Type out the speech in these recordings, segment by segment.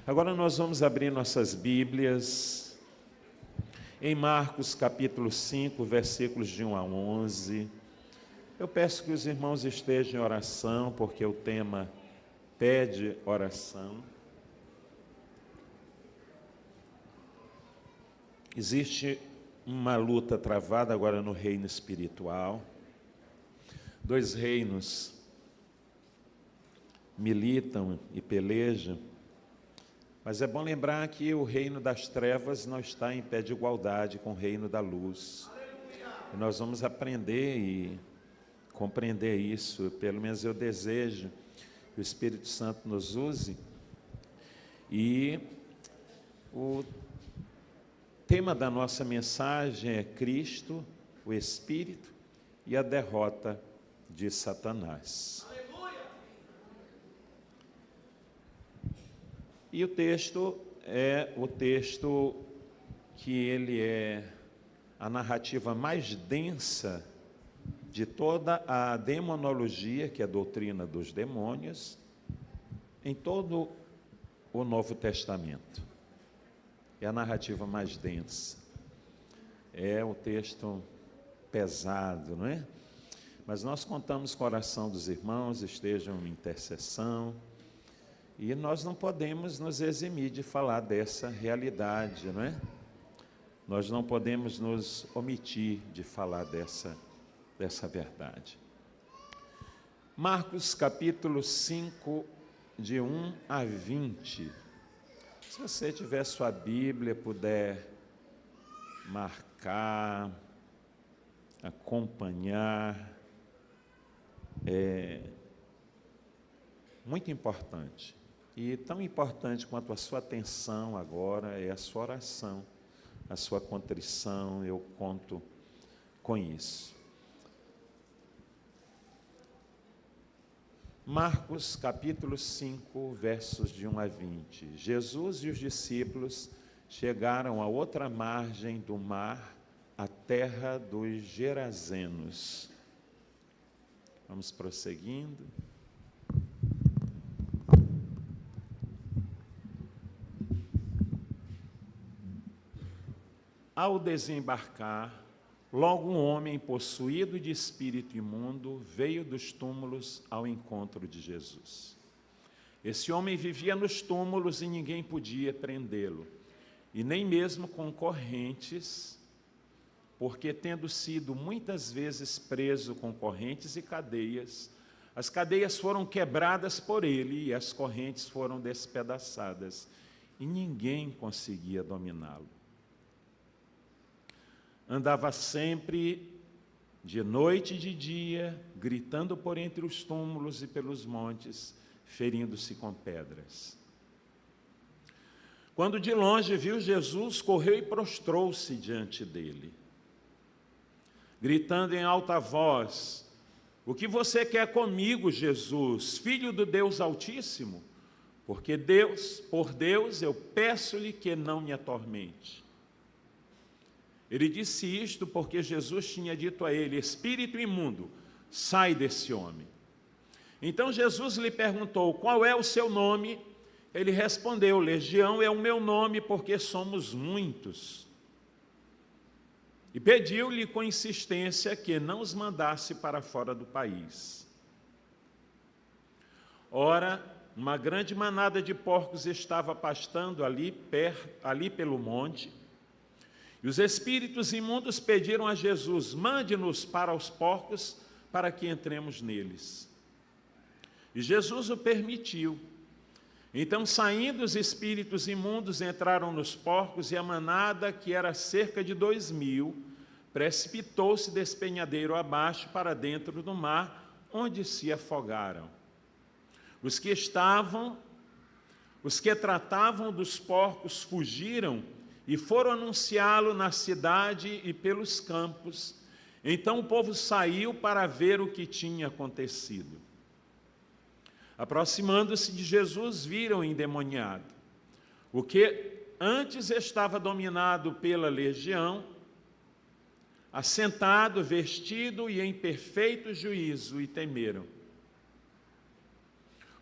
Agora nós vamos abrir nossas Bíblias em Marcos capítulo 5, versículos de 1 a 11. Eu peço que os irmãos estejam em oração, porque o tema pede oração. Existe uma luta travada agora no reino espiritual. Dois reinos militam e pelejam, mas é bom lembrar que o reino das trevas não está em pé de igualdade com o reino da luz. E nós vamos aprender e compreender isso, pelo menos eu desejo que o Espírito Santo nos use. E o tema da nossa mensagem é Cristo, o Espírito e a derrota de Satanás. E o texto é o texto que ele é a narrativa mais densa de toda a demonologia, que é a doutrina dos demônios, em todo o Novo Testamento. É a narrativa mais densa. É o texto pesado, não é? Mas nós contamos com a oração dos irmãos, estejam em intercessão, e nós não podemos nos eximir de falar dessa realidade, não é? Nós não podemos nos omitir de falar dessa verdade. Marcos capítulo 5, de 1 a 20. Se você tiver sua Bíblia, puder marcar, acompanhar, é muito importante. E tão importante quanto a sua atenção agora é a sua oração, a sua contrição, eu conto com isso. Marcos capítulo 5, versos de 1 a 20. Jesus e os discípulos chegaram à outra margem do mar, a terra dos Gerazenos. Vamos prosseguindo. Ao desembarcar, logo um homem possuído de espírito imundo veio dos túmulos ao encontro de Jesus. Esse homem vivia nos túmulos e ninguém podia prendê-lo, e nem mesmo com correntes, porque tendo sido muitas vezes preso com correntes e cadeias, as cadeias foram quebradas por ele e as correntes foram despedaçadas, e ninguém conseguia dominá-lo. Andava sempre, de noite e de dia, gritando por entre os túmulos e pelos montes, ferindo-se com pedras. Quando de longe viu Jesus, correu e prostrou-se diante dele, gritando em alta voz: "O que você quer comigo, Jesus, Filho do Deus Altíssimo? Porque por Deus, eu peço-lhe que não me atormente." Ele disse isto porque Jesus tinha dito a ele: "Espírito imundo, sai desse homem." Então Jesus lhe perguntou: "Qual é o seu nome?" Ele respondeu: "Legião é o meu nome, porque somos muitos." E pediu-lhe com insistência que não os mandasse para fora do país. Ora, uma grande manada de porcos estava pastando ali pelo monte, e os espíritos imundos pediram a Jesus: "Mande-nos para os porcos, para que entremos neles." E Jesus o permitiu. Então, saindo os espíritos imundos, entraram nos porcos, e a manada, que era cerca de 2.000, precipitou-se despenhadeiro abaixo para dentro do mar, onde se afogaram. Os que tratavam dos porcos fugiram e foram anunciá-lo na cidade e pelos campos. Então o povo saiu para ver o que tinha acontecido. Aproximando-se de Jesus, viram o endemoniado, o que antes estava dominado pela legião, assentado, vestido e em perfeito juízo, e temeram.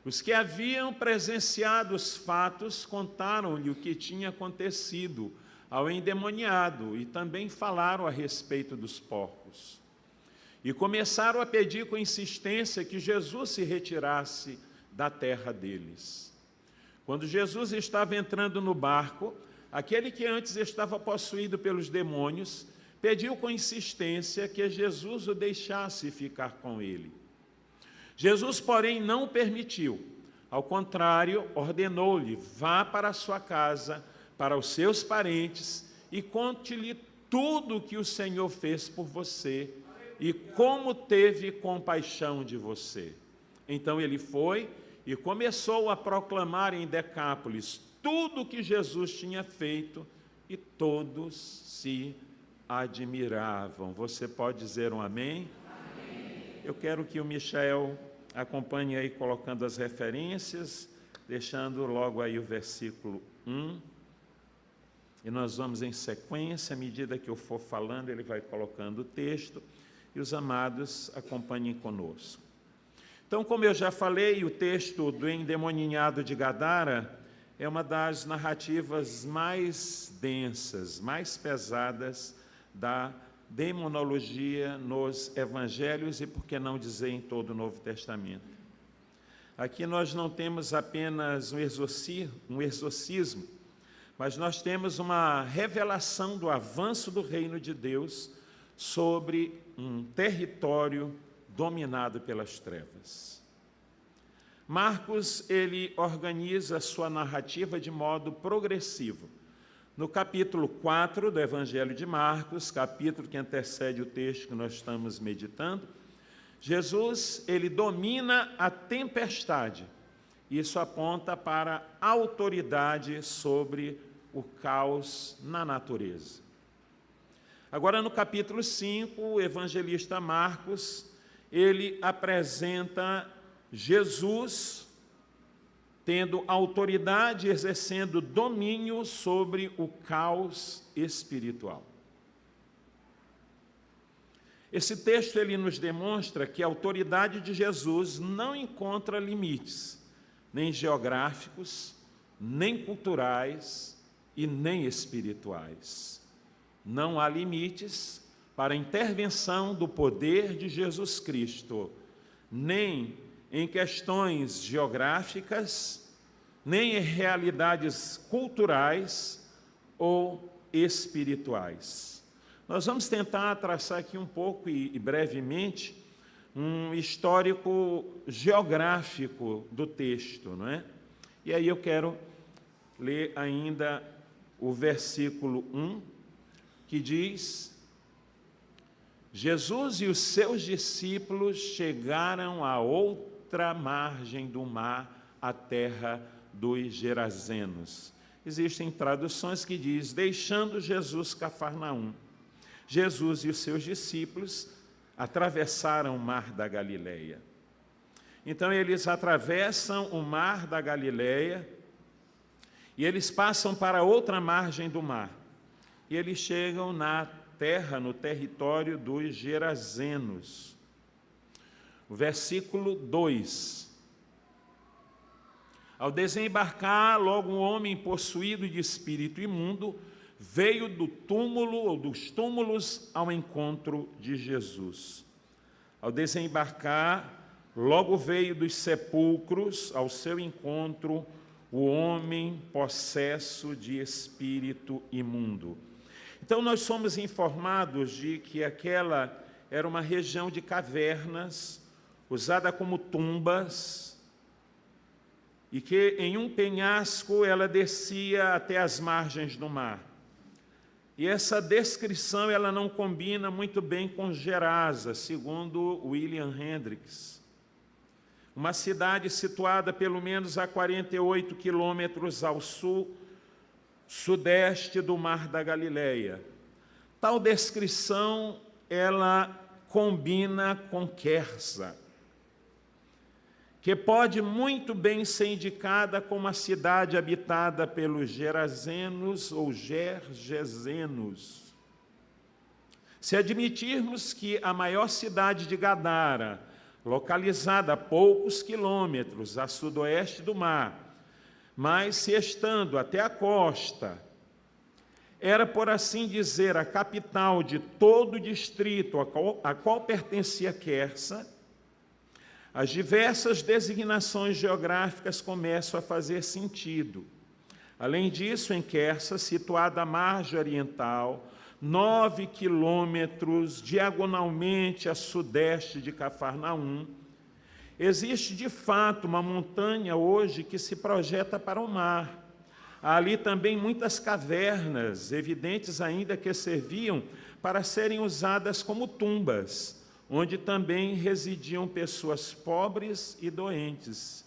Os que haviam presenciado os fatos contaram-lhe o que tinha acontecido ao endemoniado e também falaram a respeito dos porcos. E começaram a pedir com insistência que Jesus se retirasse da terra deles. Quando Jesus estava entrando no barco, aquele que antes estava possuído pelos demônios pediu com insistência que Jesus o deixasse ficar com ele. Jesus, porém, não o permitiu. Ao contrário, ordenou-lhe: vá para a sua casa, para os seus parentes, e conte-lhe tudo o que o Senhor fez por você e como teve compaixão de você. Então ele foi e começou a proclamar em Decápolis tudo o que Jesus tinha feito, e todos se admiravam. Você pode dizer um amém? Eu quero que o Michael acompanhe aí colocando as referências, deixando logo aí o versículo 1. E nós vamos em sequência, à medida que eu for falando, ele vai colocando o texto, e os amados acompanhem conosco. Então, como eu já falei, o texto do endemoninhado de Gadara é uma das narrativas mais densas, mais pesadas da demonologia nos evangelhos e, por que não dizer, em todo o Novo Testamento. Aqui nós não temos apenas um exorcismo, mas nós temos uma revelação do avanço do reino de Deus sobre um território dominado pelas trevas. Marcos, ele organiza sua narrativa de modo progressivo. No capítulo 4 do Evangelho de Marcos, capítulo que antecede o texto que nós estamos meditando, Jesus, ele domina a tempestade. Isso aponta para a autoridade sobre o caos na natureza. Agora, no capítulo 5, o evangelista Marcos, ele apresenta Jesus tendo autoridade, exercendo domínio sobre o caos espiritual. Esse texto ele nos demonstra que a autoridade de Jesus não encontra limites, nem geográficos, nem culturais e nem espirituais. Não há limites para a intervenção do poder de Jesus Cristo, nem em questões geográficas, nem em realidades culturais ou espirituais. Nós vamos tentar traçar aqui um pouco e brevemente um histórico geográfico do texto, não é? E aí eu quero ler ainda o versículo 1, que diz: Jesus e os seus discípulos chegaram a outra margem do mar, a terra dos Gerazenos. Existem traduções que diz: deixando Jesus Cafarnaum, Jesus e os seus discípulos atravessaram o mar da Galileia. Então eles atravessam o mar da Galileia e eles passam para outra margem do mar. E eles chegam na terra, no território dos Gerazenos. O versículo 2. Ao desembarcar, logo um homem possuído de espírito imundo veio do túmulo ou dos túmulos ao encontro de Jesus. Ao desembarcar, logo veio dos sepulcros ao seu encontro o homem possesso de espírito imundo. Então nós somos informados de que aquela era uma região de cavernas, usada como tumbas, e que em um penhasco ela descia até as margens do mar. E essa descrição ela não combina muito bem com Gerasa, segundo William Hendricks. Uma cidade situada pelo menos a 48 quilômetros ao sudeste do Mar da Galileia. Tal descrição, ela combina com Quersa, que pode muito bem ser indicada como uma cidade habitada pelos Gerazenos ou Gergesenos. Se admitirmos que a maior cidade de Gadara, localizada a poucos quilômetros a sudoeste do mar, mas se estando até a costa, era, por assim dizer, a capital de todo o distrito a qual pertencia Quersa. As diversas designações geográficas começam a fazer sentido. Além disso, em Quersa, situada à margem oriental, 9 quilômetros diagonalmente a sudeste de Cafarnaum, existe de fato uma montanha hoje que se projeta para o mar. Há ali também muitas cavernas, evidentes ainda que serviam para serem usadas como tumbas, onde também residiam pessoas pobres e doentes.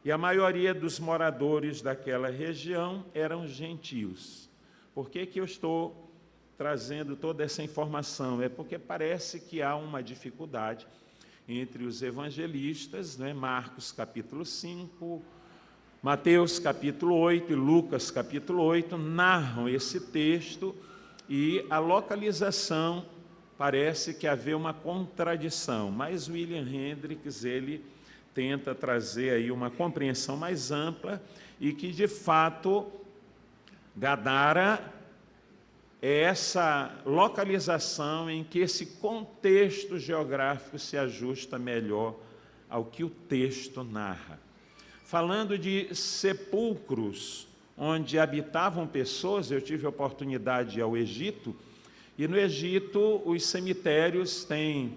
E a maioria dos moradores daquela região eram gentios. Por que eu estou trazendo toda essa informação? É porque parece que há uma dificuldade entre os evangelistas, né? Marcos capítulo 5, Mateus capítulo 8 e Lucas capítulo 8 narram esse texto e a localização parece que haver uma contradição, mas William Hendricks, ele tenta trazer aí uma compreensão mais ampla e que, de fato, Gadara é essa localização em que esse contexto geográfico se ajusta melhor ao que o texto narra. Falando de sepulcros onde habitavam pessoas, eu tive a oportunidade de ir ao Egito, e no Egito os cemitérios têm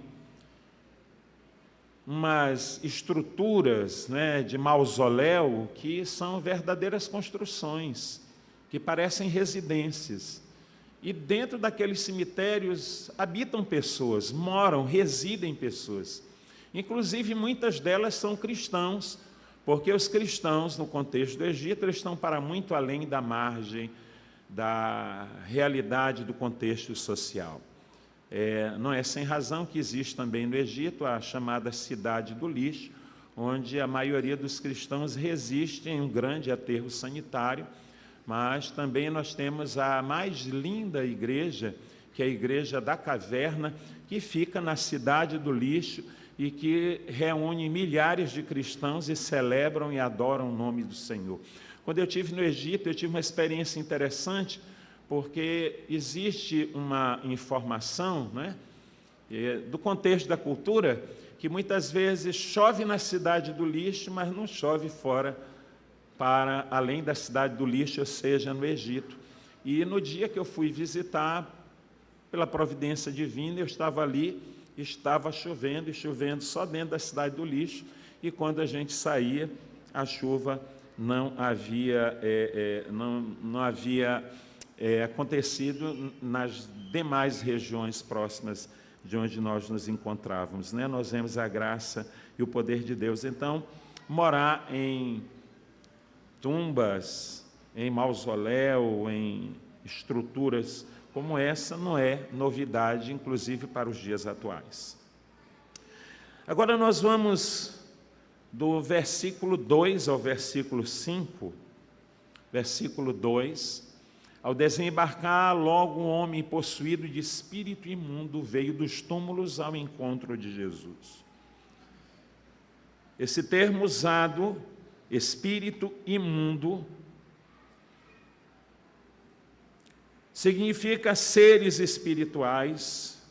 umas estruturas, né, de mausoléu que são verdadeiras construções, que parecem residências. E dentro daqueles cemitérios habitam pessoas, moram, residem pessoas. Inclusive, muitas delas são cristãos, porque os cristãos, no contexto do Egito, eles estão para muito além da margem da realidade do contexto social. Não é sem razão que existe também no Egito a chamada cidade do lixo, onde a maioria dos cristãos resiste em um grande aterro sanitário, mas também nós temos a mais linda igreja, que é a Igreja da Caverna, que fica na cidade do lixo e que reúne milhares de cristãos e celebram e adoram o nome do Senhor. Quando eu estive no Egito, eu tive uma experiência interessante, porque existe uma informação, né, do contexto da cultura, que muitas vezes chove na cidade do lixo, mas não chove fora, para além da cidade do lixo, ou seja, no Egito. E no dia que eu fui visitar, pela providência divina, eu estava ali, estava chovendo, e chovendo só dentro da cidade do lixo, e quando a gente saía, a chuva não havia acontecido nas demais regiões próximas de onde nós nos encontrávamos, né? Nós vemos a graça e o poder de Deus. Então, morar em tumbas, em mausoléu, em estruturas como essa não é novidade, inclusive para os dias atuais. Agora nós vamos do versículo 2 ao versículo 5, versículo 2, ao desembarcar, logo um homem possuído de espírito imundo veio dos túmulos ao encontro de Jesus. Esse termo usado, espírito imundo, significa seres espirituais,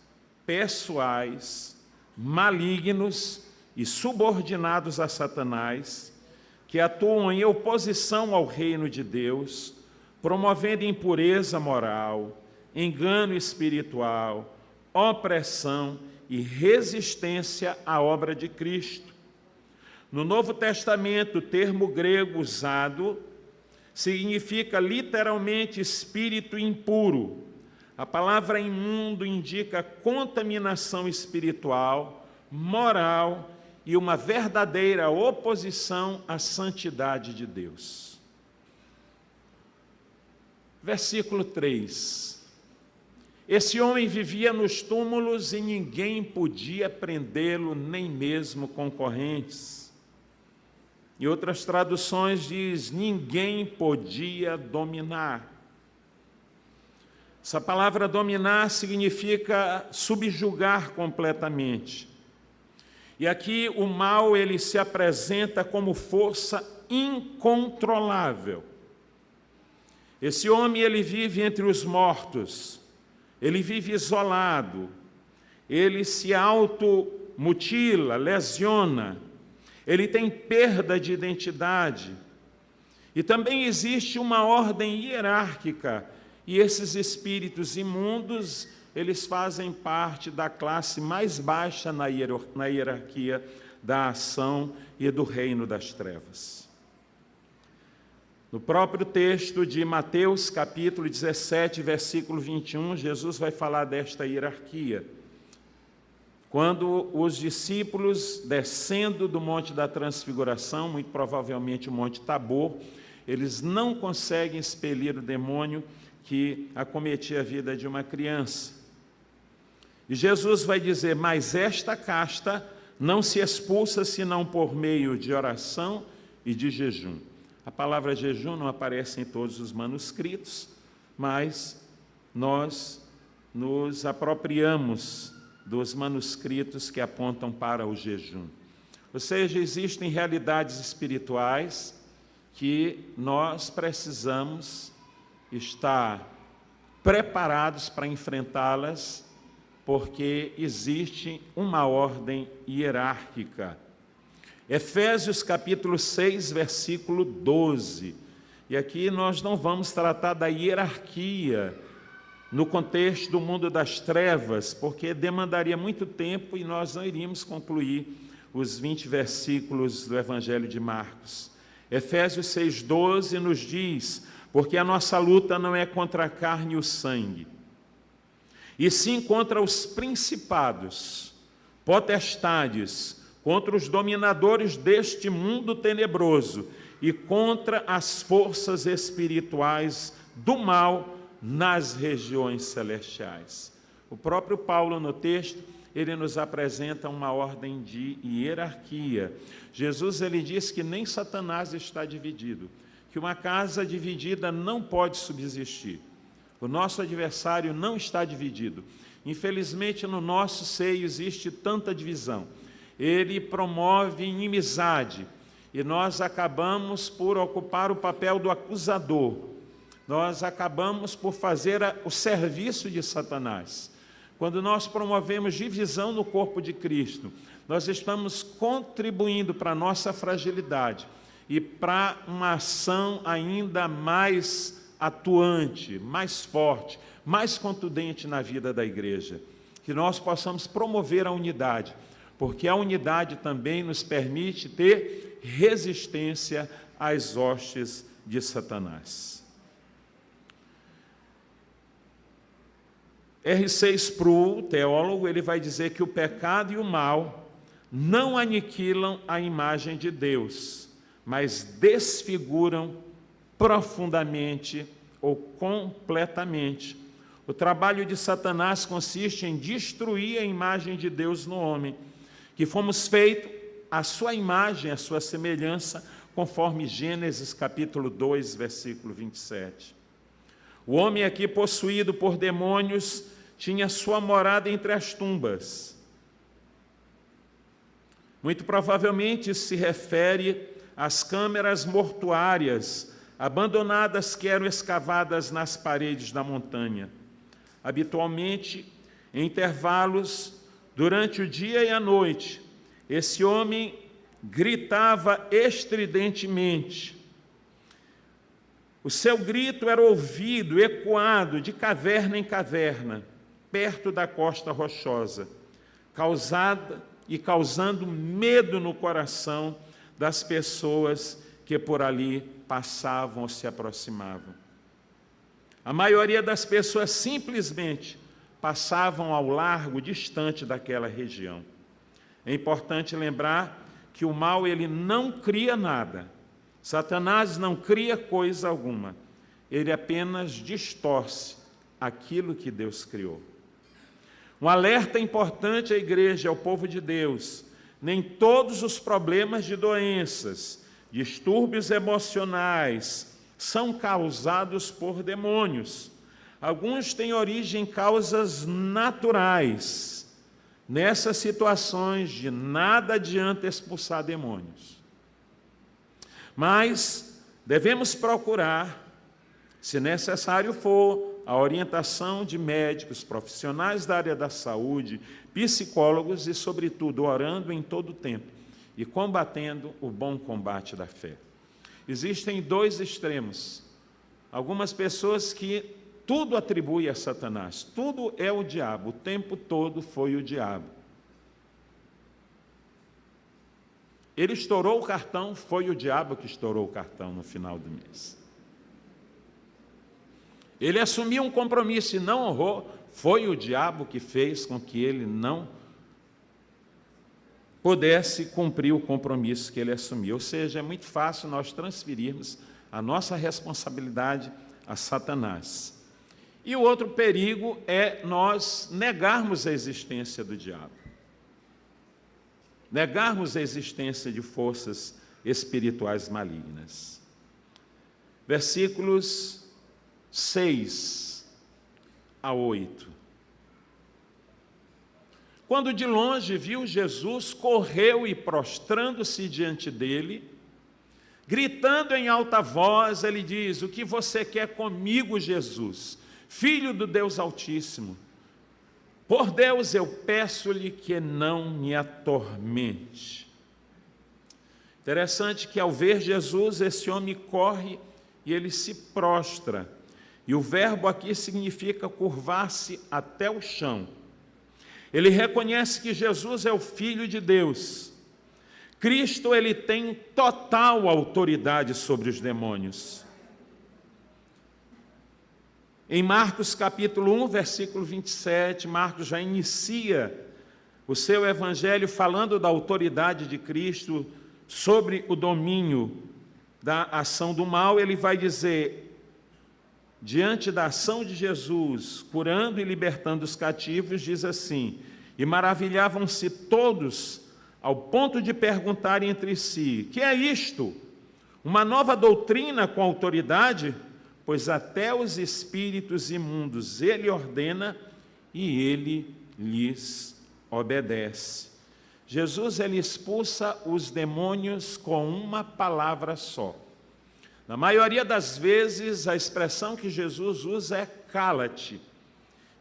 pessoais, malignos e subordinados a Satanás, que atuam em oposição ao reino de Deus, promovendo impureza moral, engano espiritual, opressão e resistência à obra de Cristo. No Novo Testamento, o termo grego usado significa literalmente espírito impuro. A palavra imundo indica contaminação espiritual, moral e uma verdadeira oposição à santidade de Deus. Versículo 3. Esse homem vivia nos túmulos e ninguém podia prendê-lo, nem mesmo concorrentes. Em outras traduções diz, ninguém podia dominar. Essa palavra dominar significa subjugar completamente. E aqui o mal, ele se apresenta como força incontrolável. Esse homem, ele vive entre os mortos, ele vive isolado, ele se automutila, lesiona, ele tem perda de identidade. E também existe uma ordem hierárquica, e esses espíritos imundos, eles fazem parte da classe mais baixa na hierarquia da ação e do reino das trevas. No próprio texto de Mateus, capítulo 17, versículo 21, Jesus vai falar desta hierarquia. Quando os discípulos, descendo do Monte da Transfiguração, muito provavelmente o Monte Tabor, eles não conseguem expelir o demônio que acometia a vida de uma criança. E Jesus vai dizer, mas esta casta não se expulsa senão por meio de oração e de jejum. A palavra jejum não aparece em todos os manuscritos, mas nós nos apropriamos dos manuscritos que apontam para o jejum. Ou seja, existem realidades espirituais que nós precisamos estar preparados para enfrentá-las, porque existe uma ordem hierárquica. Efésios capítulo 6, versículo 12. E aqui nós não vamos tratar da hierarquia no contexto do mundo das trevas, porque demandaria muito tempo e nós não iríamos concluir os 20 versículos do Evangelho de Marcos. Efésios 6, 12 nos diz, porque a nossa luta não é contra a carne e o sangue, e sim contra os principados, potestades, contra os dominadores deste mundo tenebroso e contra as forças espirituais do mal nas regiões celestiais. O próprio Paulo, no texto, ele nos apresenta uma ordem de hierarquia. Jesus, ele diz que nem Satanás está dividido, que uma casa dividida não pode subsistir. O nosso adversário não está dividido. Infelizmente, no nosso seio existe tanta divisão. Ele promove inimizade e nós acabamos por ocupar o papel do acusador. Nós acabamos por fazer o serviço de Satanás. Quando nós promovemos divisão no corpo de Cristo, nós estamos contribuindo para a nossa fragilidade e para uma ação ainda mais atuante, mais forte, mais contundente na vida da igreja. Que nós possamos promover a unidade, porque a unidade também nos permite ter resistência às hostes de Satanás. R.C. Sproul, teólogo, ele vai dizer que o pecado e o mal não aniquilam a imagem de Deus, mas desfiguram profundamente ou completamente. O trabalho de Satanás consiste em destruir a imagem de Deus no homem, que fomos feitos à sua imagem, à sua semelhança, conforme Gênesis capítulo 2, versículo 27. O homem aqui, possuído por demônios, tinha sua morada entre as tumbas. Muito provavelmente se refere às câmeras mortuárias abandonadas que eram escavadas nas paredes da montanha. Habitualmente, em intervalos, durante o dia e a noite, esse homem gritava estridentemente. O seu grito era ouvido, ecoado de caverna em caverna, perto da costa rochosa, causando medo no coração das pessoas que por ali passavam ou se aproximavam. A maioria das pessoas simplesmente passavam ao largo, distante daquela região. É importante lembrar que o mal, ele não cria nada. Satanás não cria coisa alguma. Ele apenas distorce aquilo que Deus criou. Um alerta importante à igreja, ao povo de Deus: nem todos os problemas de doenças, distúrbios emocionais, são causados por demônios. Alguns têm origem em causas naturais, nessas situações de nada adianta expulsar demônios. Mas devemos procurar, se necessário for, a orientação de médicos, profissionais da área da saúde, psicólogos e, sobretudo, orando em todo o tempo e combatendo o bom combate da fé. Existem dois extremos. Algumas pessoas que tudo atribui a Satanás, tudo é o diabo, o tempo todo foi o diabo. Ele estourou o cartão, foi o diabo que estourou o cartão no final do mês. Ele assumiu um compromisso e não honrou, foi o diabo que fez com que ele não pudesse cumprir o compromisso que ele assumiu. Ou seja, é muito fácil nós transferirmos a nossa responsabilidade a Satanás. E o outro perigo é nós negarmos a existência do diabo. Negarmos a existência de forças espirituais malignas. Versículos 6 a 8. Quando de longe viu Jesus, correu e prostrando-se diante dele, gritando em alta voz, ele diz: o que você quer comigo, Jesus, Filho do Deus Altíssimo? Por Deus, eu peço-lhe que não me atormente. Interessante que ao ver Jesus, esse homem corre e ele se prostra. E o verbo aqui significa curvar-se até o chão. Ele reconhece que Jesus é o Filho de Deus. Cristo, ele tem total autoridade sobre os demônios. Em Marcos capítulo 1, versículo 27, Marcos já inicia o seu evangelho falando da autoridade de Cristo sobre o domínio da ação do mal. Ele vai dizer, diante da ação de Jesus, curando e libertando os cativos, diz assim: e maravilhavam-se todos ao ponto de perguntar entre si: que é isto? Uma nova doutrina com autoridade? Pois até os espíritos imundos ele ordena e ele lhes obedece. Jesus, ele expulsa os demônios com uma palavra só. Na maioria das vezes, a expressão que Jesus usa é cala-te.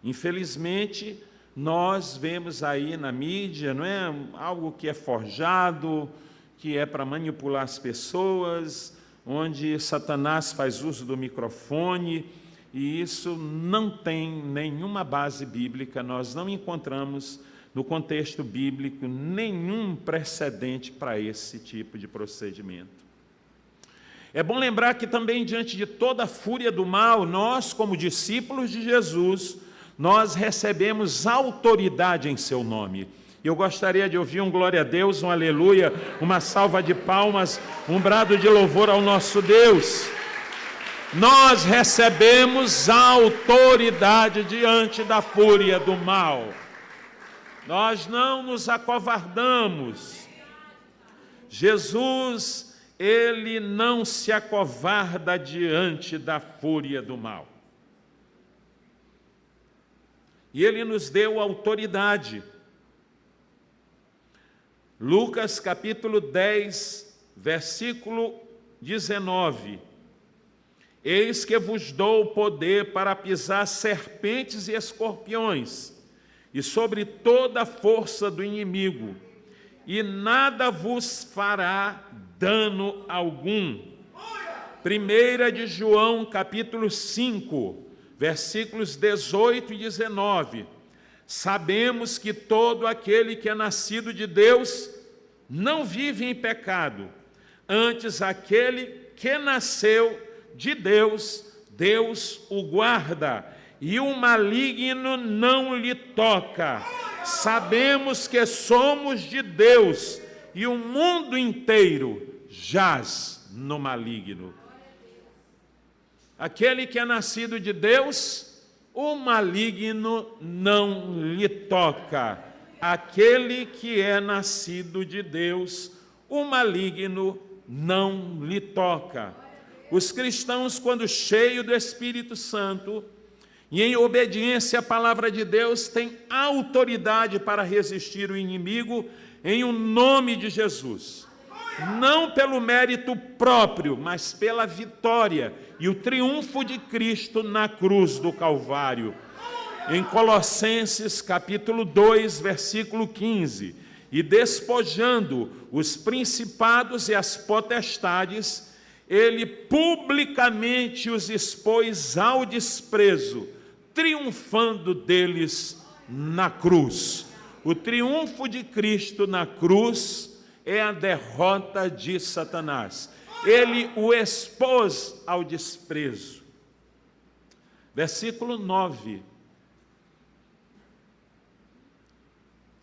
Infelizmente, nós vemos aí na mídia, não é algo que é forjado, que é para manipular as pessoas, onde Satanás faz uso do microfone, e isso não tem nenhuma base bíblica. Nós não encontramos no contexto bíblico nenhum precedente para esse tipo de procedimento. É bom lembrar que também, diante de toda a fúria do mal, nós, como discípulos de Jesus, nós recebemos autoridade em seu nome. Eu gostaria de ouvir um glória a Deus, um aleluia, uma salva de palmas, um brado de louvor ao nosso Deus. Nós recebemos autoridade diante da fúria do mal. Nós não nos acovardamos. Jesus, ele não se acovarda diante da fúria do mal. E ele nos deu autoridade. Lucas capítulo 10, versículo 19. Eis que vos dou poder para pisar serpentes e escorpiões, e sobre toda a força do inimigo, e nada vos fará dano algum. 1 de João capítulo 5, versículos 18 e 19. Sabemos que todo aquele que é nascido de Deus não vive em pecado. Antes, aquele que nasceu de Deus, Deus o guarda, e o maligno não lhe toca. Sabemos que somos de Deus, e o mundo inteiro jaz no maligno. Aquele que é nascido de Deus, o maligno não lhe toca. Aquele que é nascido de Deus, o maligno não lhe toca. Os cristãos, quando cheios do Espírito Santo, e em obediência à palavra de Deus, tem autoridade para resistir o inimigo em o nome de Jesus. Não pelo mérito próprio, mas pela vitória e o triunfo de Cristo na cruz do Calvário. Em Colossenses capítulo 2, versículo 15, e despojando os principados e as potestades, ele publicamente os expôs ao desprezo, triunfando deles na cruz. O triunfo de Cristo na cruz é a derrota de Satanás. Ele o expôs ao desprezo. Versículo 9.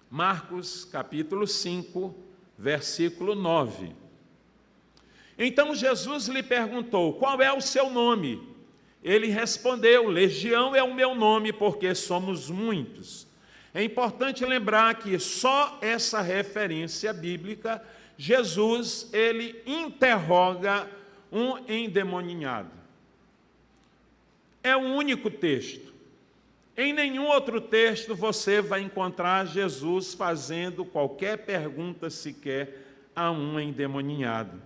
Marcos, capítulo 5, versículo 9. Então Jesus lhe perguntou: qual é o seu nome? Ele respondeu: Legião é o meu nome, porque somos muitos. É importante lembrar que só essa referência bíblica, Jesus, ele interroga um endemoninhado. É o único texto. Em nenhum outro texto você vai encontrar Jesus fazendo qualquer pergunta sequer a um endemoninhado.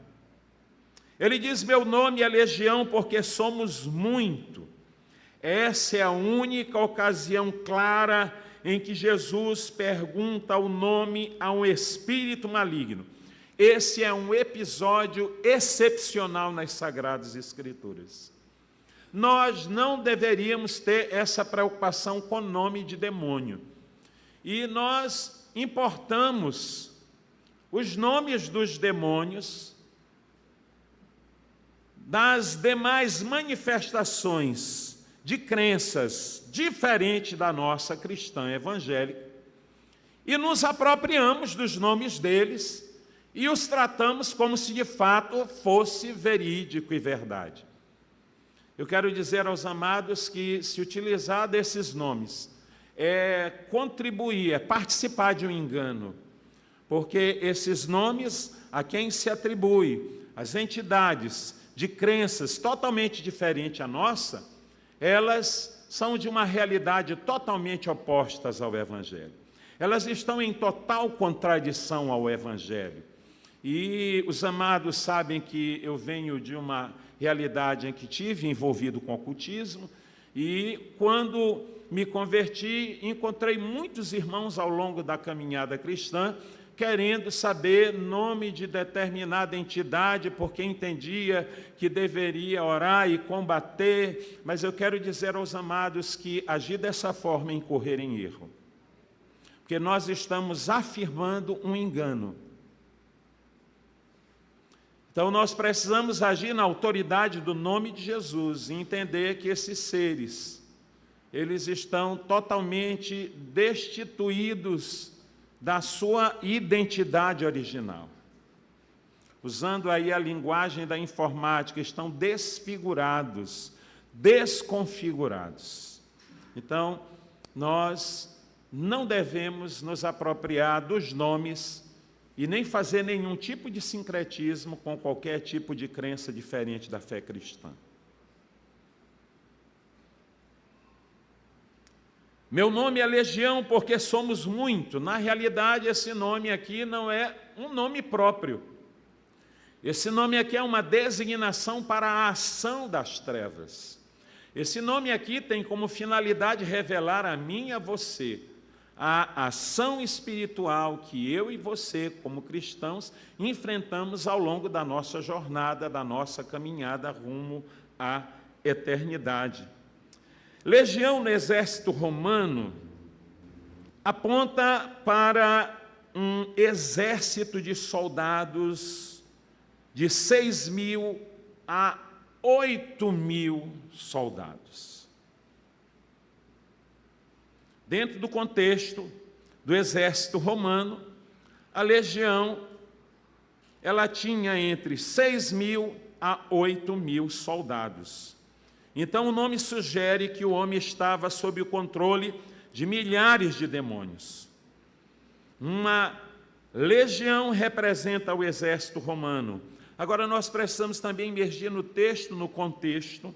Ele diz: meu nome é Legião, porque somos muito. Essa é a única ocasião clara em que Jesus pergunta o nome a um espírito maligno. Esse é um episódio excepcional nas Sagradas Escrituras. Nós não deveríamos ter essa preocupação com o nome de demônio. E nós importamos os nomes dos demônios das demais manifestações de crenças diferentes da nossa cristã evangélica e nos apropriamos dos nomes deles e os tratamos como se de fato fosse verídico e verdade. Eu quero dizer aos amados que se utilizar desses nomes é contribuir, é participar de um engano, porque esses nomes a quem se atribui, as entidades de crenças totalmente diferentes à nossa, elas são de uma realidade totalmente opostas ao Evangelho. Elas estão em total contradição ao Evangelho. E os amados sabem que eu venho de uma realidade em que tive envolvido com ocultismo, e quando me converti, encontrei muitos irmãos ao longo da caminhada cristã, querendo saber nome de determinada entidade, porque entendia que deveria orar e combater, mas eu quero dizer aos amados que agir dessa forma é incorrer em erro, porque nós estamos afirmando um engano. Então nós precisamos agir na autoridade do nome de Jesus e entender que esses seres, eles estão totalmente destituídos da sua identidade original. Usando aí a linguagem da informática, estão desfigurados, desconfigurados. Então, nós não devemos nos apropriar dos nomes e nem fazer nenhum tipo de sincretismo com qualquer tipo de crença diferente da fé cristã. Meu nome é Legião, porque somos muito. Na realidade, esse nome aqui não é um nome próprio. Esse nome aqui é uma designação para a ação das trevas. Esse nome aqui tem como finalidade revelar a mim e a você a ação espiritual que eu e você, como cristãos, enfrentamos ao longo da nossa jornada, da nossa caminhada rumo à eternidade. Legião no exército romano aponta para um exército de soldados de 6.000 a 8.000 soldados. Dentro do contexto do exército romano, a legião ela tinha entre 6.000 a 8.000 soldados. Então o nome sugere que o homem estava sob o controle de milhares de demônios. Uma legião representa o exército romano. Agora nós precisamos também emergir no texto, no contexto,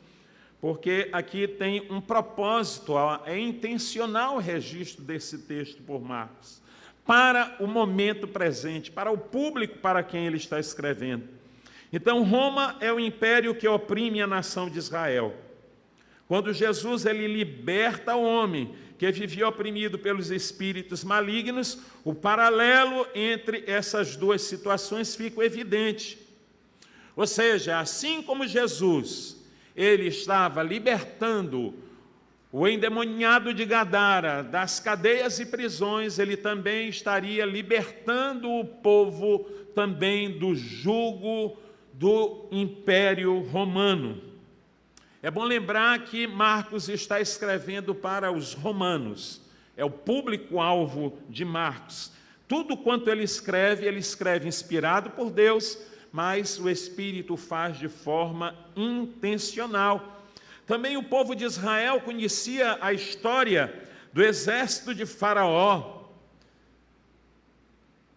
porque aqui tem um propósito, é intencional o registro desse texto por Marcos, para o momento presente, para o público para quem ele está escrevendo. Então, Roma é o império que oprime a nação de Israel. Quando Jesus ele liberta o homem que vivia oprimido pelos espíritos malignos, o paralelo entre essas duas situações fica evidente. Ou seja, assim como Jesus, ele estava libertando o endemoniado de Gadara das cadeias e prisões, ele também estaria libertando o povo também do jugo do Império Romano. É bom lembrar que Marcos está escrevendo para os romanos, é o público-alvo de Marcos. Tudo quanto ele escreve inspirado por Deus, mas o Espírito faz de forma intencional. Também o povo de Israel conhecia a história do exército de Faraó,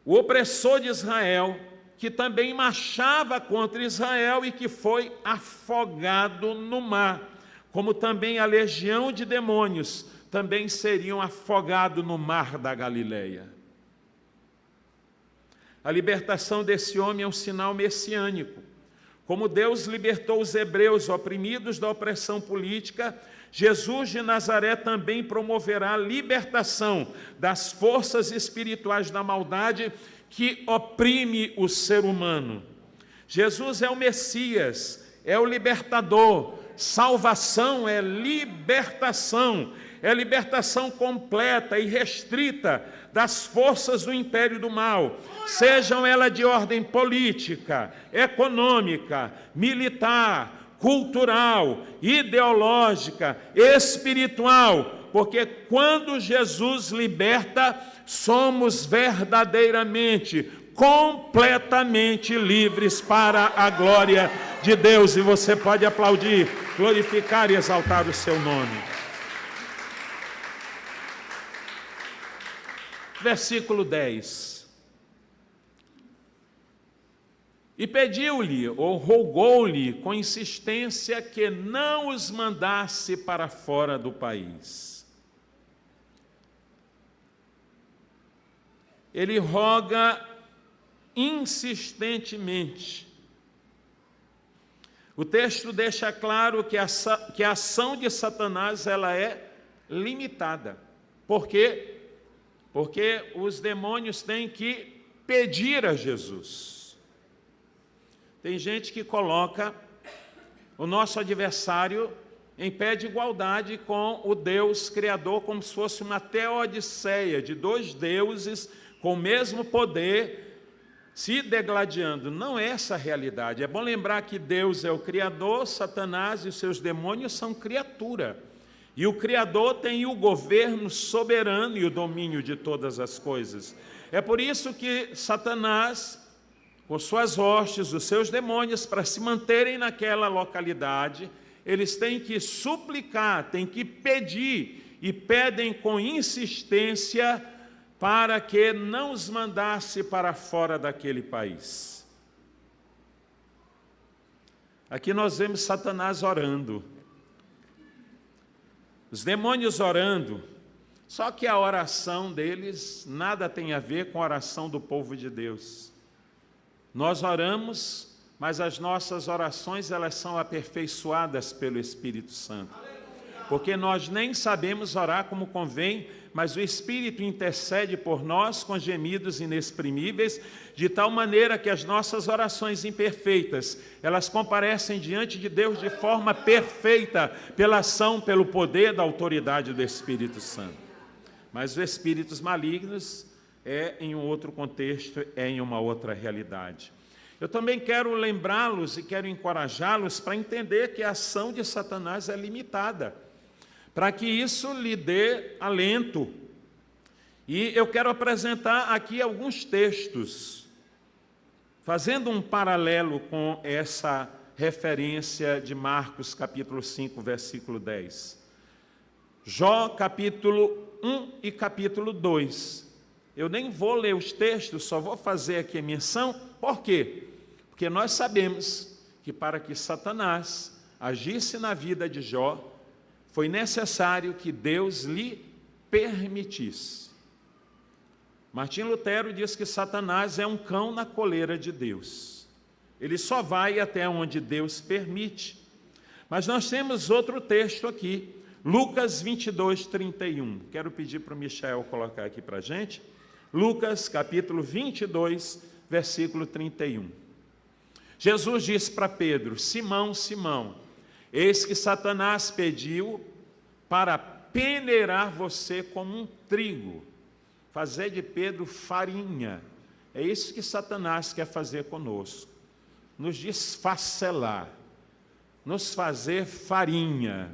o opressor de Israel, que também marchava contra Israel e que foi afogado no mar, como também a legião de demônios também seriam afogados no mar da Galileia. A libertação desse homem é um sinal messiânico. Como Deus libertou os hebreus oprimidos da opressão política, Jesus de Nazaré também promoverá a libertação das forças espirituais da maldade que oprime o ser humano. Jesus é o Messias, é o libertador. Salvação é libertação completa e restrita das forças do império do mal, sejam elas de ordem política, econômica, militar, cultural, ideológica, espiritual, porque quando Jesus liberta, somos verdadeiramente, completamente livres para a glória de Deus. E você pode aplaudir, glorificar e exaltar o seu nome. Versículo 10. E pediu-lhe, ou rogou-lhe, com insistência, que não os mandasse para fora do país. Ele roga insistentemente. O texto deixa claro que a ação de Satanás ela é limitada. Por quê? Porque os demônios têm que pedir a Jesus. Tem gente que coloca o nosso adversário em pé de igualdade com o Deus Criador, como se fosse uma teodiceia de dois deuses com o mesmo poder, se degladiando. Não é essa a realidade. É bom lembrar que Deus é o Criador, Satanás e os seus demônios são criatura. E o Criador tem o governo soberano e o domínio de todas as coisas. É por isso que Satanás, com suas hostes, os seus demônios, para se manterem naquela localidade, eles têm que suplicar, têm que pedir, e pedem com insistência para que não os mandasse para fora daquele país. Aqui nós vemos Satanás orando, os demônios orando, só que a oração deles nada tem a ver com a oração do povo de Deus. Nós oramos, mas as nossas orações elas são aperfeiçoadas pelo Espírito Santo, porque nós nem sabemos orar como convém, mas o Espírito intercede por nós com gemidos inexprimíveis, de tal maneira que as nossas orações imperfeitas, elas comparecem diante de Deus de forma perfeita, pela ação, pelo poder da autoridade do Espírito Santo. Mas os espíritos malignos é em um outro contexto, é em uma outra realidade. Eu também quero lembrá-los e quero encorajá-los para entender que a ação de Satanás é limitada, para que isso lhe dê alento. E eu quero apresentar aqui alguns textos, fazendo um paralelo com essa referência de Marcos, capítulo 5, versículo 10. Jó, capítulo 1 e capítulo 2. Eu nem vou ler os textos, só vou fazer aqui a menção. Por quê? Porque nós sabemos que para que Satanás agisse na vida de Jó, foi necessário que Deus lhe permitisse. Martim Lutero diz que Satanás é um cão na coleira de Deus. Ele só vai até onde Deus permite. Mas nós temos outro texto aqui, Lucas 22, 31. Quero pedir para o Michel colocar aqui para a gente. Lucas, capítulo 22, versículo 31. Jesus disse para Pedro: Simão, Simão, eis que Satanás pediu para peneirar você como um trigo, fazer de Pedro farinha. É isso que Satanás quer fazer conosco, nos desfacelar, nos fazer farinha.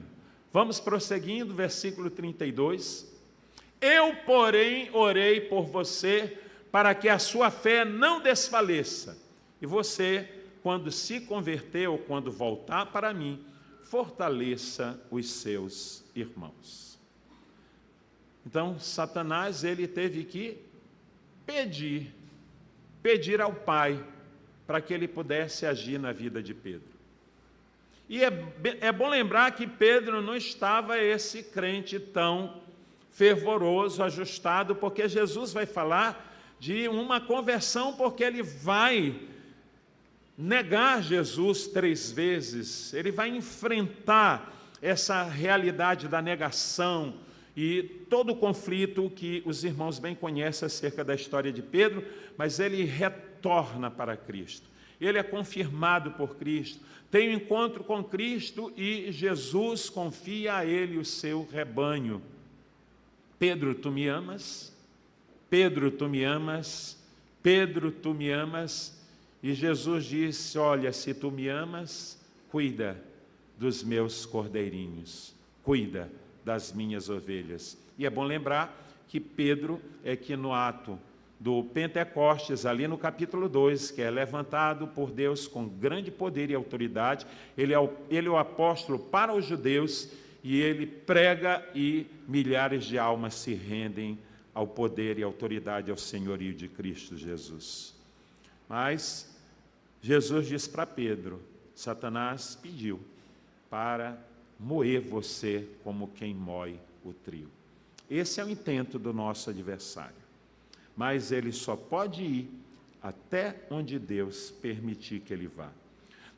Vamos prosseguindo, versículo 32. Eu, porém, orei por você, para que a sua fé não desfaleça. E você, quando se converter ou quando voltar para mim, fortaleça os seus irmãos. Então, Satanás, ele teve que pedir ao Pai, para que ele pudesse agir na vida de Pedro. E é bom lembrar que Pedro não estava esse crente tão fervoroso, ajustado, porque Jesus vai falar de uma conversão, porque ele vai negar Jesus 3 vezes, ele vai enfrentar essa realidade da negação e todo o conflito que os irmãos bem conhecem acerca da história de Pedro, mas ele retorna para Cristo. Ele é confirmado por Cristo, tem um encontro com Cristo e Jesus confia a ele o seu rebanho. Pedro, tu me amas? Pedro, tu me amas? Pedro, tu me amas? E Jesus disse: olha, se tu me amas, cuida dos meus cordeirinhos, cuida das minhas ovelhas. E é bom lembrar que Pedro é que no ato do Pentecostes, ali no capítulo 2, que é levantado por Deus com grande poder e autoridade, ele é o apóstolo para os judeus, e ele prega e milhares de almas se rendem ao poder e autoridade, ao senhorio de Cristo Jesus. Mas Jesus diz para Pedro: Satanás pediu para moer você como quem moe o trigo. Esse é o intento do nosso adversário. Mas ele só pode ir até onde Deus permitir que ele vá.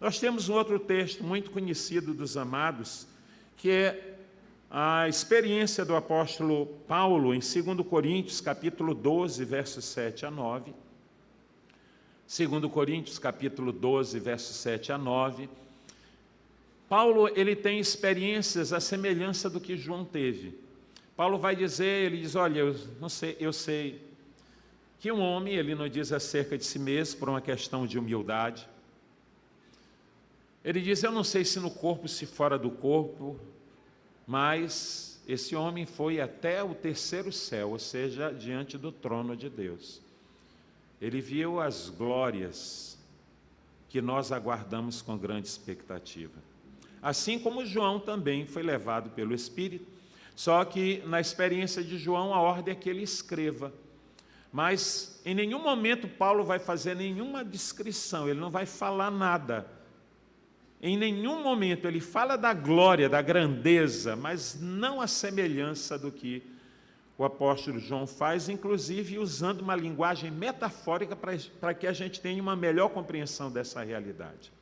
Nós temos um outro texto muito conhecido dos amados, que é a experiência do apóstolo Paulo em 2 Coríntios, capítulo 12, versos 7 a 9. 2 Coríntios, capítulo 12, versos 7 a 9. Paulo, ele tem experiências à semelhança do que João teve. Paulo vai dizer, ele diz: olha, eu sei que um homem, ele não diz acerca de si mesmo por uma questão de humildade. Ele diz: eu não sei se no corpo, se fora do corpo, mas esse homem foi até o 3º céu, ou seja, diante do trono de Deus. Ele viu as glórias que nós aguardamos com grande expectativa. Assim como João também foi levado pelo Espírito, só que na experiência de João a ordem é que ele escreva. Mas em nenhum momento Paulo vai fazer nenhuma descrição, ele não vai falar nada. Em nenhum momento ele fala da glória, da grandeza, mas não a semelhança do que o apóstolo João faz, inclusive usando uma linguagem metafórica para que a gente tenha uma melhor compreensão dessa realidade.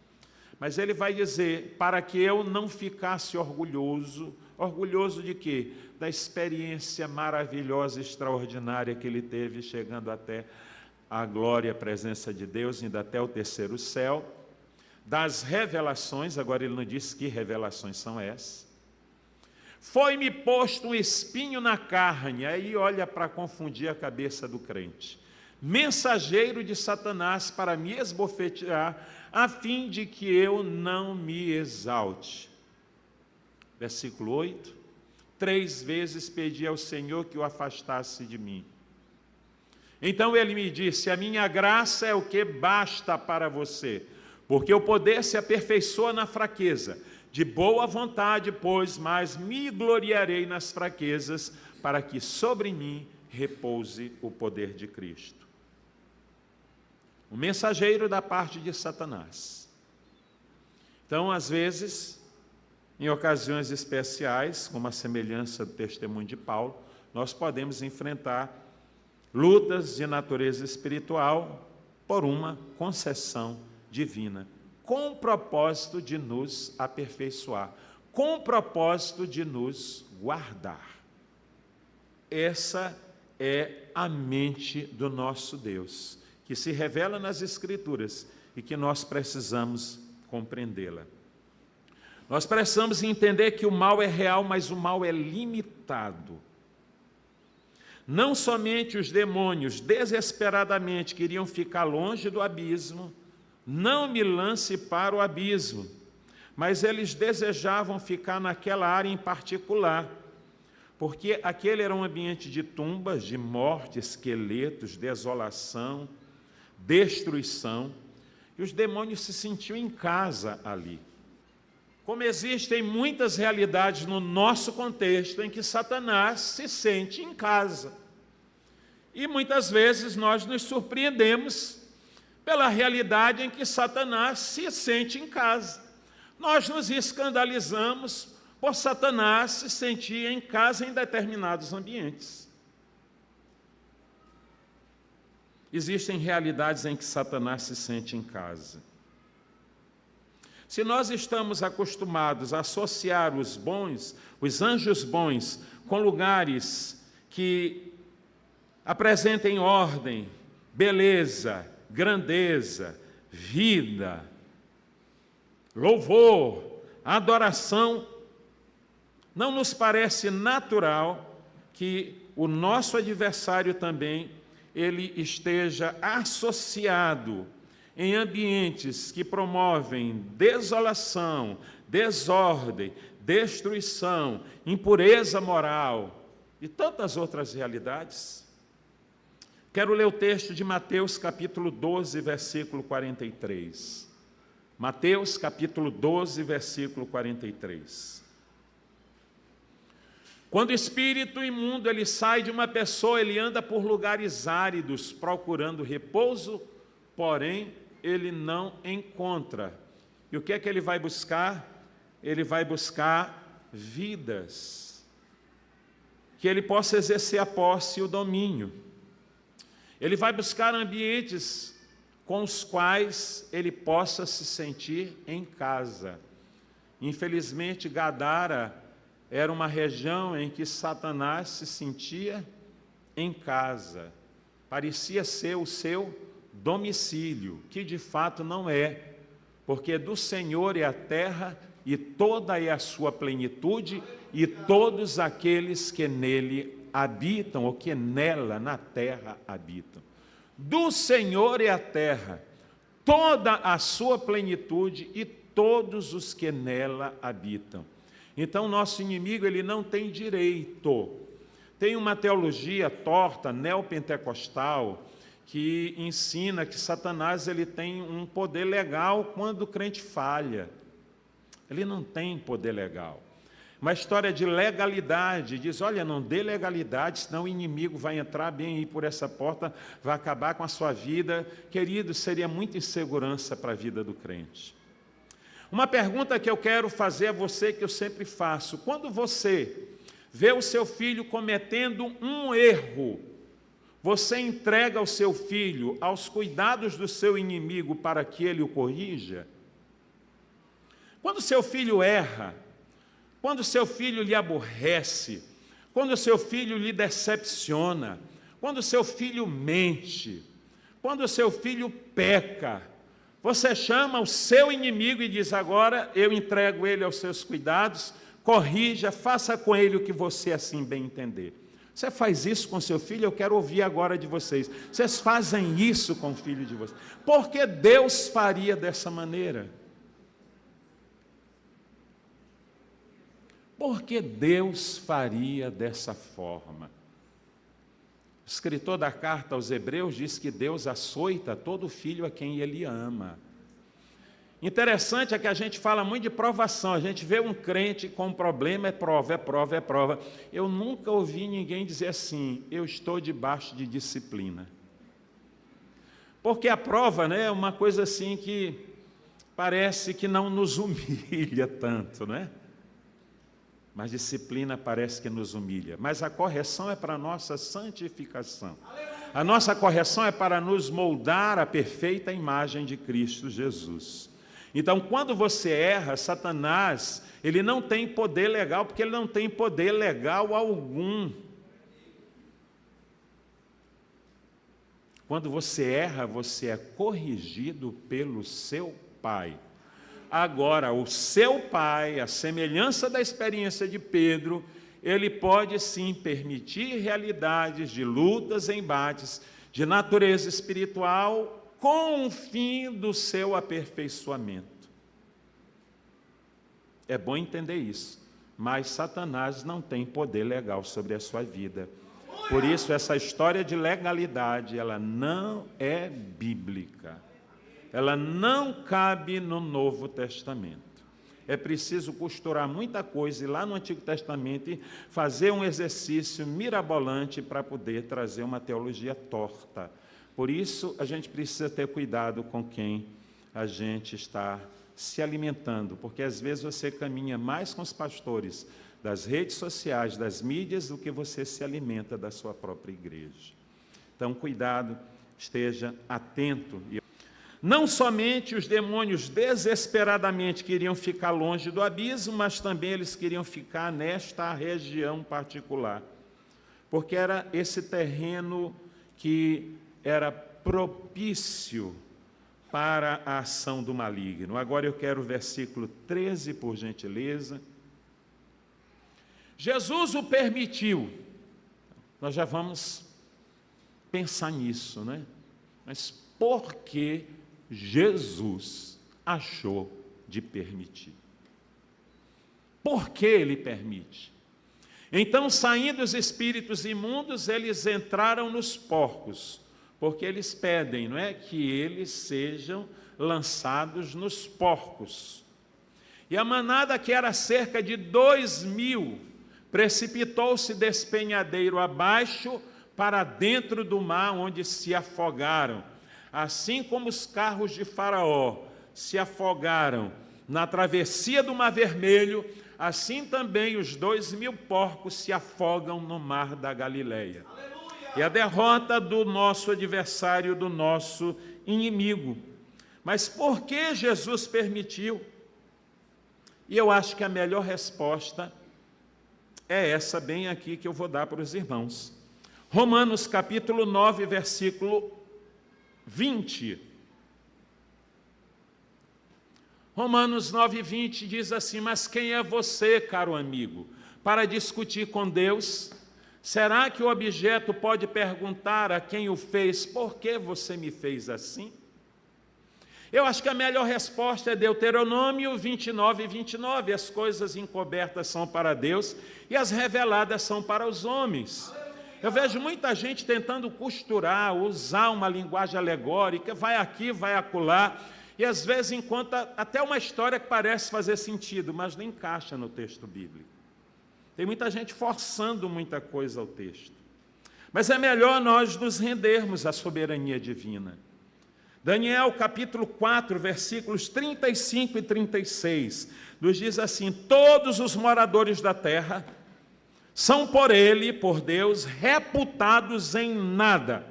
Mas ele vai dizer: para que eu não ficasse orgulhoso. Orgulhoso de quê? Da experiência maravilhosa, extraordinária que ele teve, chegando até a glória, a presença de Deus, indo até o 3º céu. Das revelações, agora ele não diz que revelações são essas. Foi-me posto um espinho na carne, aí olha para confundir a cabeça do crente. Mensageiro de Satanás para me esbofetear, a fim de que eu não me exalte. Versículo 8. 3 vezes pedi ao Senhor que o afastasse de mim. Então ele me disse: a minha graça é o que basta para você, porque o poder se aperfeiçoa na fraqueza. De boa vontade, pois, mas me gloriarei nas fraquezas, para que sobre mim repouse o poder de Cristo. O mensageiro da parte de Satanás. Então, às vezes, Em ocasiões especiais, como a semelhança do testemunho de Paulo, nós podemos enfrentar lutas de natureza espiritual por uma concessão divina, com o propósito de nos aperfeiçoar, com o propósito de nos guardar. Essa é a mente do nosso Deus, que se revela nas Escrituras e que nós precisamos compreendê-la. Nós precisamos entender que o mal é real, mas o mal é limitado. Não somente os demônios desesperadamente queriam ficar longe do abismo, não me lance para o abismo, mas eles desejavam ficar naquela área em particular, porque aquele era um ambiente de tumbas, de morte, esqueletos, desolação, destruição, e os demônios se sentiam em casa ali. Como existem muitas realidades no nosso contexto em que Satanás se sente em casa. E muitas vezes nós nos surpreendemos pela realidade em que Satanás se sente em casa. Nós nos escandalizamos por Satanás se sentir em casa em determinados ambientes. Existem realidades em que Satanás se sente em casa. Se nós estamos acostumados a associar os bons, os anjos bons, com lugares que apresentem ordem, beleza, grandeza, vida, louvor, adoração, não nos parece natural que o nosso adversário também ele esteja associado em ambientes que promovem desolação, desordem, destruição, impureza moral e tantas outras realidades. Quero ler o texto de Mateus capítulo 12, versículo 43. Mateus capítulo 12, versículo 43. Quando o espírito imundo ele sai de uma pessoa, ele anda por lugares áridos, procurando repouso, porém ele não encontra. E o que é que ele vai buscar? Ele vai buscar vidas, que ele possa exercer a posse e o domínio. Ele vai buscar ambientes com os quais ele possa se sentir em casa. Infelizmente, Gadara era uma região em que Satanás se sentia em casa. Parecia ser o seu domicílio, que de fato não é, porque do Senhor é a terra e toda é a sua plenitude e todos aqueles que nele habitam, ou que nela, na terra, habitam. Do Senhor é a terra, toda a sua plenitude e todos os que nela habitam. Então, nosso inimigo ele não tem direito. Tem uma teologia torta, neopentecostal, que ensina que Satanás ele tem um poder legal quando o crente falha. Ele não tem poder legal. Uma história de legalidade, diz, olha, não dê legalidade, senão o inimigo vai entrar bem aí por essa porta, vai acabar com a sua vida. Querido, seria muita insegurança para a vida do crente. Uma pergunta que eu quero fazer a você, que eu sempre faço: quando você vê o seu filho cometendo um erro, você entrega o seu filho aos cuidados do seu inimigo para que ele o corrija? Quando seu filho erra, quando seu filho lhe aborrece, quando seu filho lhe decepciona, quando seu filho mente, quando seu filho peca, você chama o seu inimigo e diz, agora eu entrego ele aos seus cuidados, corrija, faça com ele o que você assim bem entender. Você faz isso com seu filho? Eu quero ouvir agora de vocês. Vocês fazem isso com o filho de vocês? Por que Deus faria dessa maneira? Por que Deus faria dessa forma? O escritor da carta aos Hebreus diz que Deus açoita todo filho a quem Ele ama. Interessante é que a gente fala muito de provação, a gente vê um crente com um problema, é prova, é prova, é prova. Eu nunca ouvi ninguém dizer assim, eu estou debaixo de disciplina. Porque a prova, né, é uma coisa assim que parece que não nos humilha tanto, né? mas disciplina parece que nos humilha. Mas a correção é para a nossa santificação. A nossa correção é para nos moldar à perfeita imagem de Cristo Jesus. Então, quando você erra, Satanás, ele não tem poder legal, porque ele não tem poder legal algum. Quando você erra, você é corrigido pelo seu Pai. Agora, o seu Pai, a semelhança da experiência de Pedro, ele pode sim permitir realidades de lutas, embates, de natureza espiritual, com o fim do seu aperfeiçoamento. É bom entender isso, mas Satanás não tem poder legal sobre a sua vida. Por isso, essa história de legalidade, ela não é bíblica. Ela não cabe no Novo Testamento. É preciso costurar muita coisa, ir lá no Antigo Testamento e fazer um exercício mirabolante para poder trazer uma teologia torta. Por isso, a gente precisa ter cuidado com quem a gente está se alimentando, porque às vezes você caminha mais com os pastores das redes sociais, das mídias, do que você se alimenta da sua própria igreja. Então, cuidado, esteja atento. Não somente os demônios desesperadamente queriam ficar longe do abismo, mas também eles queriam ficar nesta região particular, porque era esse terreno que era propício para a ação do maligno. Agora eu quero o versículo 13, por gentileza. Jesus o permitiu. Nós já vamos pensar nisso, né? Mas por que Jesus achou de permitir? Por que ele permite? Então, saindo os espíritos imundos, eles entraram nos porcos, porque eles pedem, não é, que eles sejam lançados nos porcos. E a manada, que era cerca de 2.000, precipitou-se despenhadeiro abaixo para dentro do mar, onde se afogaram. Assim como os carros de Faraó se afogaram na travessia do Mar Vermelho, assim também os 2.000 porcos se afogam no mar da Galileia. E a derrota do nosso adversário, do nosso inimigo. Mas por que Jesus permitiu? E eu acho que a melhor resposta é essa bem aqui que eu vou dar para os irmãos. Romanos capítulo 9, versículo 20. Romanos 9, 20 diz assim: mas quem é você, caro amigo, para discutir com Deus? Será que o objeto pode perguntar a quem o fez, por que você me fez assim? Eu acho que a melhor resposta é Deuteronômio 29, 29. As coisas encobertas são para Deus e as reveladas são para os homens. Eu vejo muita gente tentando costurar, usar uma linguagem alegórica, vai aqui, vai acolá, e às vezes encontra até uma história que parece fazer sentido, mas não encaixa no texto bíblico. Tem muita gente forçando muita coisa ao texto. Mas é melhor nós nos rendermos à soberania divina. Daniel capítulo 4, versículos 35 e 36, nos diz assim: todos os moradores da terra são por ele, por Deus, reputados em nada.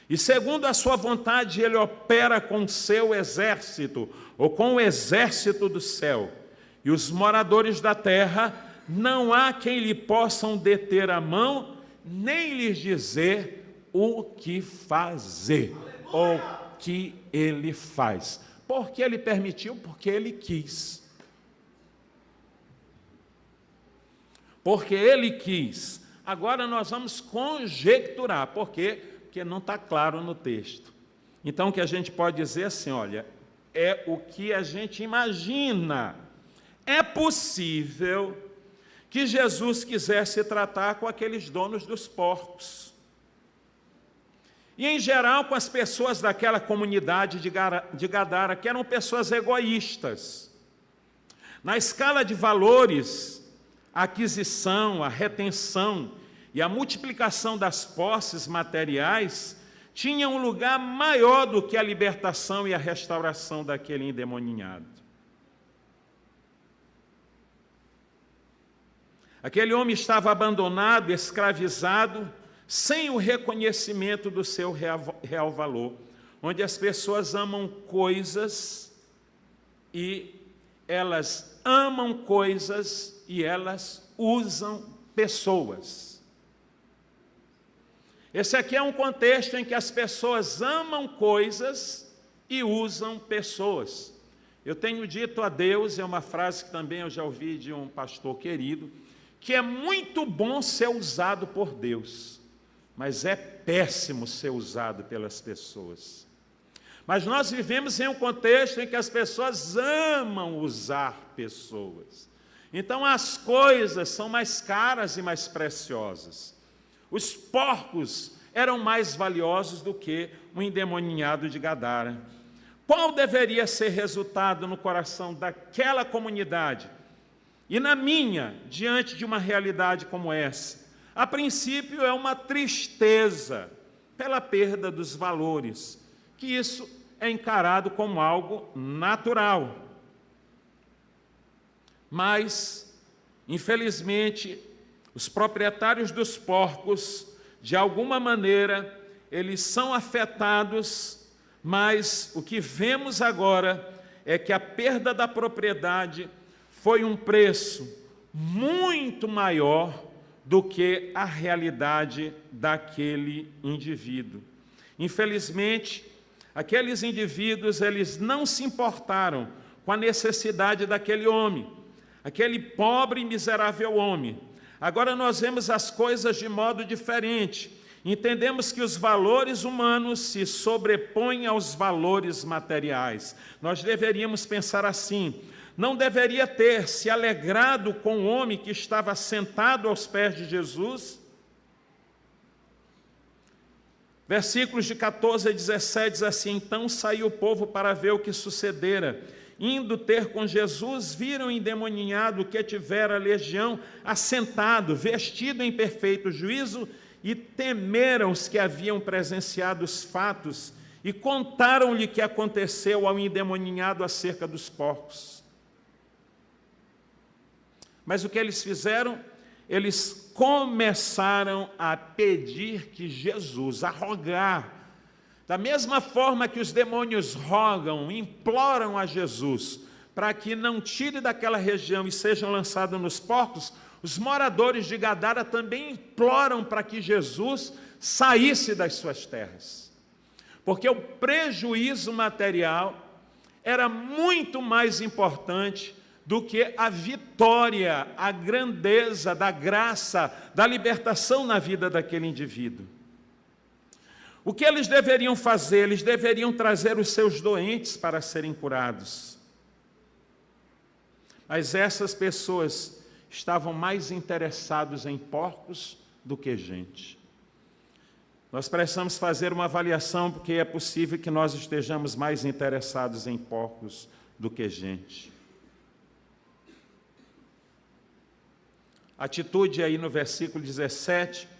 E segundo a sua vontade, ele opera com seu exército, ou com o exército do céu. E os moradores da terra, não há quem lhe possam deter a mão, nem lhes dizer o que fazer, ou que ele faz. Por que ele permitiu? Porque ele quis. Porque ele quis. Agora nós vamos conjecturar. Por quê? Porque não está claro no texto. Então o que a gente pode dizer assim, olha, é o que a gente imagina. É possível que Jesus quisesse tratar com aqueles donos dos porcos. E, em geral, com as pessoas daquela comunidade de Gadara, que eram pessoas egoístas. Na escala de valores, a aquisição, a retenção e a multiplicação das posses materiais tinham um lugar maior do que a libertação e a restauração daquele endemoninhado. Aquele homem estava abandonado, escravizado, sem o reconhecimento do seu real valor, onde as pessoas amam coisas e elas amam coisas e elas usam pessoas. Esse aqui é um contexto em que as pessoas amam coisas e usam pessoas. Eu tenho dito a Deus, é uma frase que também eu já ouvi de um pastor querido, que é muito bom ser usado por Deus, mas é péssimo ser usado pelas pessoas. Mas nós vivemos em um contexto em que as pessoas amam usar pessoas. Então as coisas são mais caras e mais preciosas. Os porcos eram mais valiosos do que um endemoniado de Gadara. Qual deveria ser resultado no coração daquela comunidade e na minha, diante de uma realidade como essa? A princípio é uma tristeza pela perda dos valores, que isso é encarado como algo natural. Mas, infelizmente, os proprietários dos porcos, de alguma maneira, eles são afetados, mas o que vemos agora é que a perda da propriedade foi um preço muito maior do que a realidade daquele indivíduo. Infelizmente, aqueles indivíduos, eles não se importaram com a necessidade daquele homem, aquele pobre e miserável homem. Agora nós vemos as coisas de modo diferente. Entendemos que os valores humanos se sobrepõem aos valores materiais. Nós deveríamos pensar assim: não deveria ter se alegrado com o homem que estava sentado aos pés de Jesus? Versículos de 14 a 17 diz assim: então saiu o povo para ver o que sucedera. Indo ter com Jesus, viram o endemoniado que tivera a legião assentado, vestido em perfeito juízo, e temeram os que haviam presenciado os fatos, e contaram-lhe o que aconteceu ao endemoniado acerca dos porcos. Mas o que eles fizeram? Eles começaram a pedir que Jesus, a rogar, da mesma forma que os demônios rogam, imploram a Jesus, para que não tire daquela região e sejam lançados nos porcos, os moradores de Gadara também imploram para que Jesus saísse das suas terras. Porque o prejuízo material era muito mais importante do que a vitória, a grandeza da graça, da libertação na vida daquele indivíduo. O que eles deveriam fazer? Eles deveriam trazer os seus doentes para serem curados. Mas essas pessoas estavam mais interessados em porcos do que gente. Nós precisamos fazer uma avaliação, porque é possível que nós estejamos mais interessados em porcos do que gente. Atitude aí no versículo 17,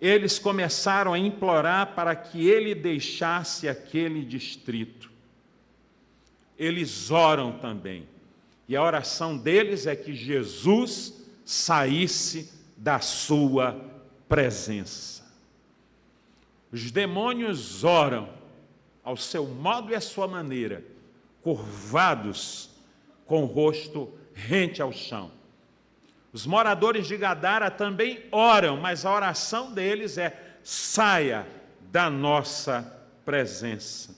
eles começaram a implorar para que ele deixasse aquele distrito. Eles oram também. E a oração deles é que Jesus saísse da sua presença. Os demônios oram ao seu modo e à sua maneira, curvados, com o rosto rente ao chão. Os moradores de Gadara também oram, mas a oração deles é: saia da nossa presença.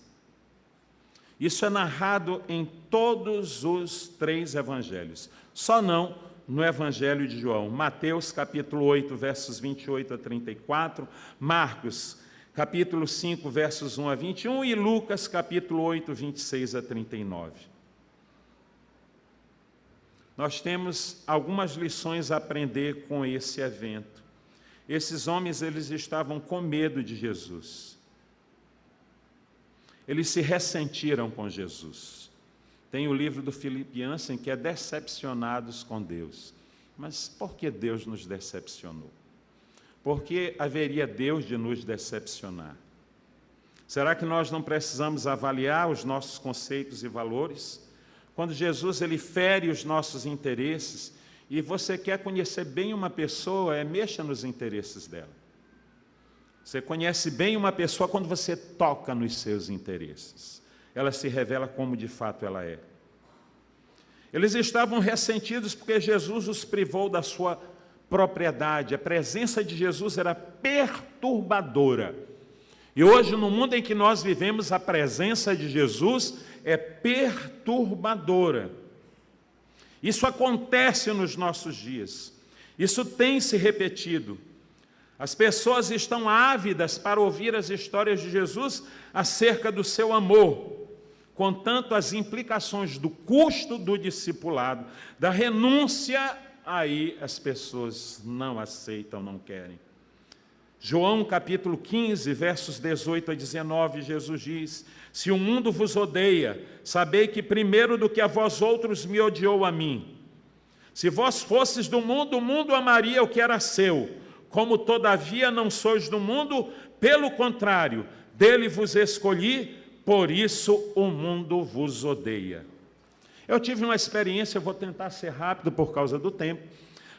Isso é narrado em todos os 3 evangelhos, só não no evangelho de João. Mateus capítulo 8, versos 28 a 34, Marcos capítulo 5, versos 1 a 21 e Lucas capítulo 8, 26 a 39. Nós temos algumas lições a aprender com esse evento. Esses homens, eles estavam com medo de Jesus. Eles se ressentiram com Jesus. Tem o livro do Philip Yancey, que é Decepcionados com Deus. Mas por que Deus nos decepcionou? Por que haveria Deus de nos decepcionar? Será que nós não precisamos avaliar os nossos conceitos e valores? Quando Jesus ele fere os nossos interesses E você quer conhecer bem uma pessoa, mexa nos interesses dela. Você conhece bem uma pessoa quando você toca nos seus interesses. Ela se revela como de fato ela é. Eles estavam ressentidos porque Jesus os privou da sua propriedade. A presença de Jesus era perturbadora. E hoje, no mundo em que nós vivemos, a presença de Jesus é perturbadora. Isso acontece nos nossos dias. Isso tem se repetido. As pessoas estão ávidas para ouvir as histórias de Jesus acerca do seu amor, contanto as implicações do custo do discipulado, da renúncia, aí as pessoas não aceitam, não querem. João capítulo 15, versos 18 a 19, Jesus diz: se o mundo vos odeia, sabei que primeiro do que a vós outros me odiou a mim. Se vós fosses do mundo, o mundo amaria o que era seu. Como todavia não sois do mundo, pelo contrário, dele vos escolhi, por isso o mundo vos odeia. Eu tive uma experiência, eu vou tentar ser rápido por causa do tempo,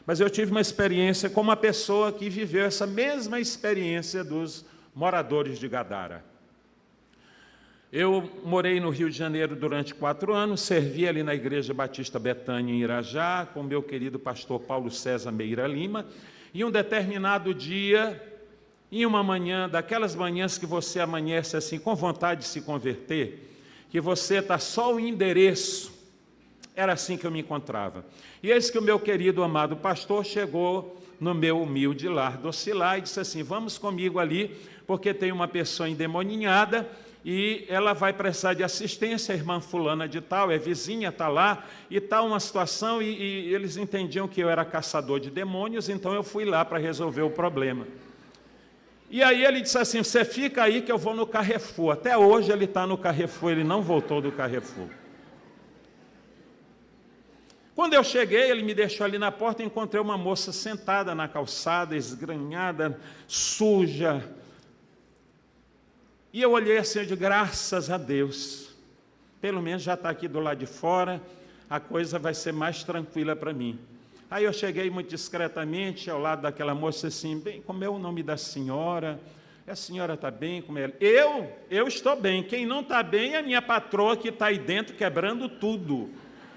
mas eu tive uma experiência com uma pessoa que viveu essa mesma experiência dos moradores de Gadara. Eu morei no Rio de Janeiro durante 4 anos, servi ali na Igreja Batista Betânia em Irajá, com meu querido pastor Paulo César Meira Lima, e um determinado dia, em uma manhã, daquelas manhãs que você amanhece assim, com vontade de se converter, que você está só o endereço, era assim que eu me encontrava. E eis que o meu querido amado pastor chegou no meu humilde lar do Ocilá e disse assim: vamos comigo ali, porque tem uma pessoa endemoninhada e ela vai precisar de assistência, a irmã fulana de tal, é vizinha, está lá, e está uma situação, e eles entendiam que eu era caçador de demônios, então eu fui lá para resolver o problema. E aí ele disse assim: você fica aí que eu vou no Carrefour. Até hoje ele está no Carrefour, ele não voltou do Carrefour. Quando eu cheguei, ele me deixou ali na porta e encontrei uma moça sentada na calçada, esgranhada, suja. E eu olhei assim, de graças a Deus, pelo menos já está aqui do lado de fora, a coisa vai ser mais tranquila para mim. Aí eu cheguei muito discretamente ao lado daquela moça assim: bem, como é o nome da senhora? A senhora está bem? Como é? Eu estou bem, quem não está bem é a minha patroa que está aí dentro quebrando tudo.